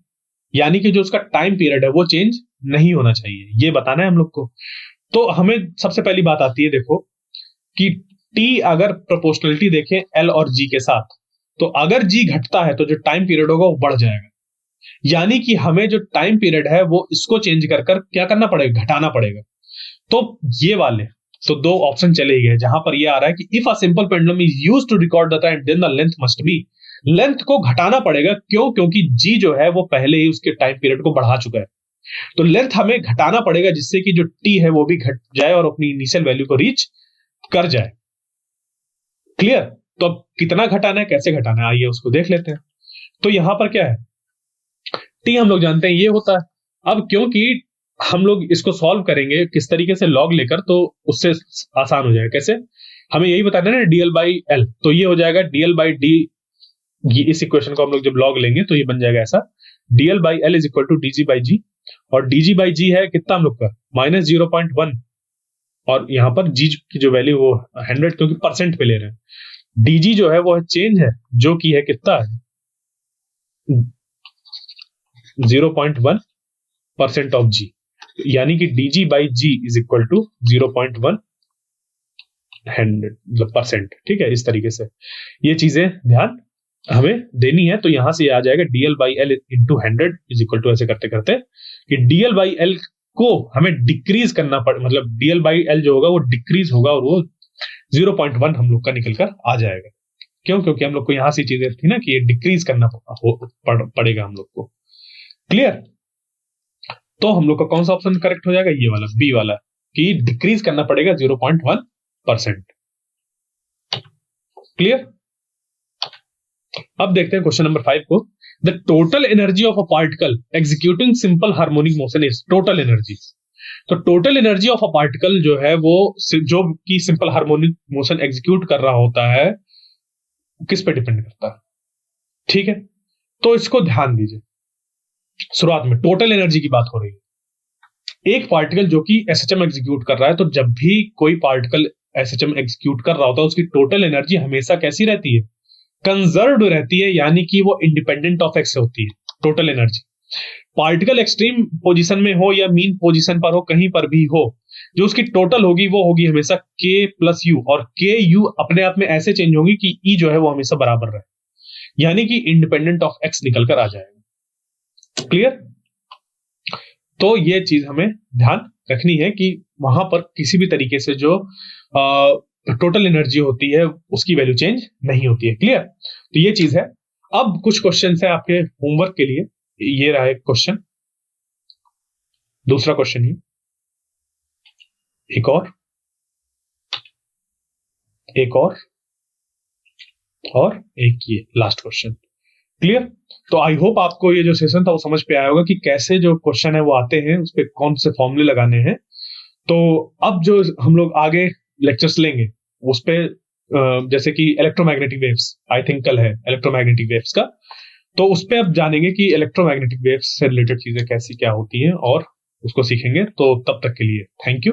यानी कि जो उसका टाइम पीरियड है वो चेंज नहीं होना चाहिए, ये बताना है हम लोग को। तो हमें सबसे पहली बात आती है, देखो कि टी अगर प्रोपोर्शनलिटी देखें एल और जी के साथ, तो अगर जी घटता है तो जो टाइम पीरियड होगा वो बढ़ जाएगा। यानी कि हमें जो टाइम पीरियड है वो इसको चेंज कर कर क्या करना पड़ेगा? घटाना पड़ेगा। तो ये वाले तो दो ऑप्शन चले ही गए, जहां पर ये आ रहा है कि if a simple pendulum is used to record the time then the length must be. Length को घटाना पड़ेगा, क्यों? क्योंकि जी जो है वो पहले ही उसके टाइम पीरियड को बढ़ा चुका है। तो लेंथ हमें घटाना पड़ेगा जिससे कि जो टी है वो भी घट जाए और अपनी इनिशियल वैल्यू को रीच कर जाए। क्लियर? तो अब कितना घटाना है, कैसे घटाना है, आइए उसको देख लेते हैं। तो यहां पर क्या है? टी हम लोग जानते हैं ये होता है। अब क्योंकि हम लोग इसको सॉल्व करेंगे किस तरीके से, लॉग लेकर, तो उससे आसान हो जाएगा। कैसे? हमें यही बताना है ना, डीएल बाई एल। तो ये हो जाएगा डीएल बाई डी। इस इक्वेशन को हम लोग जब लॉग लेंगे तो ये बन जाएगा ऐसा, DL by L is equal to DG by G. और डीजी बाई जी है कितना हम लोग का? माइनस 0.1। और यहां पर जी की जो वैल्यू वो 100, क्योंकि परसेंट पे ले रहे हैं। डीजी जो है वो चेंज है, जो कि है कितना है? 0.1% ऑफ जी। यानी कि DG by G is equal to 0.1 मतलब परसेंट। ठीक है, इस तरीके से ये चीजें ध्यान हमें देनी है। तो यहां से आ जाएगा DL by L into 100 is equal to, ऐसे करते करते कि डीएल बाई एल को हमें डिक्रीज करना पड़े, मतलब डीएल बाई एल जो होगा वो डिक्रीज होगा और वो 0.1 हम लोग का निकल कर आ जाएगा। क्यों? क्योंकि हम लोग को यहां से चीजें थी ना कि ये डिक्रीज करना पड़ेगा हम लोग को। क्लियर? तो हम लोग का कौन सा ऑप्शन करेक्ट हो जाएगा? ये वाला, बी वाला, कि डिक्रीज करना पड़ेगा 0.1%। क्लियर? अब देखते हैं क्वेश्चन नंबर 5 को। The total energy of a particle executing simple harmonic motion is. Total energy, तो total energy of a particle जो है वो जो कि सिंपल हार्मोनिक मोशन एग्जीक्यूट कर रहा होता है, किस पे डिपेंड करता है? ठीक है, तो इसको ध्यान दीजिए। शुरुआत में टोटल एनर्जी की बात हो रही है। एक पार्टिकल जो कि एसएचएम एग्जीक्यूट कर रहा है, तो जब भी कोई पार्टिकल एसएचएम एग्जीक्यूट कर रहा होता है उसकी टोटल एनर्जी हमेशा कैसी रहती है? कंजर्व्ड रहती है, यानी कि वो इंडिपेंडेंट ऑफ एक्स होती है total energy. Particle extreme position में हो या मीन पोजीशन पर हो, कहीं पर भी हो, जो उसकी टोटल होगी वो होगी हमेशा के प्लस यू। और के यू अपने आप में ऐसे चेंज होंगी कि ई जो है वो हमेशा बराबर रहे, यानी कि इंडिपेंडेंट ऑफ एक्स निकल कर आ जाएगा। क्लियर? तो ये चीज हमें ध्यान रखनी है कि वहां पर किसी भी तरीके से जो टोटल एनर्जी होती है उसकी वैल्यू चेंज नहीं होती है। क्लियर? तो ये चीज है। अब कुछ क्वेश्चन है आपके होमवर्क के लिए। ये रहा एक क्वेश्चन, दूसरा क्वेश्चन ही, एक और एक ये लास्ट क्वेश्चन। क्लियर? तो आई होप आपको ये जो सेशन था वो समझ पे आया होगा कि कैसे जो क्वेश्चन है वो आते हैं, उस पर कौन से फॉर्मूले लगाने हैं। तो अब जो हम लोग आगे लेक्चर्स लेंगे उस पे जैसे कि इलेक्ट्रोमैग्नेटिक वेव्स, आई थिंक कल है इलेक्ट्रोमैग्नेटिक वेव्स का, तो उस पर अब जानेंगे कि इलेक्ट्रोमैग्नेटिक वेव्स से रिलेटेड चीजें कैसी क्या होती हैं और उसको सीखेंगे। तो तब तक के लिए थैंक यू।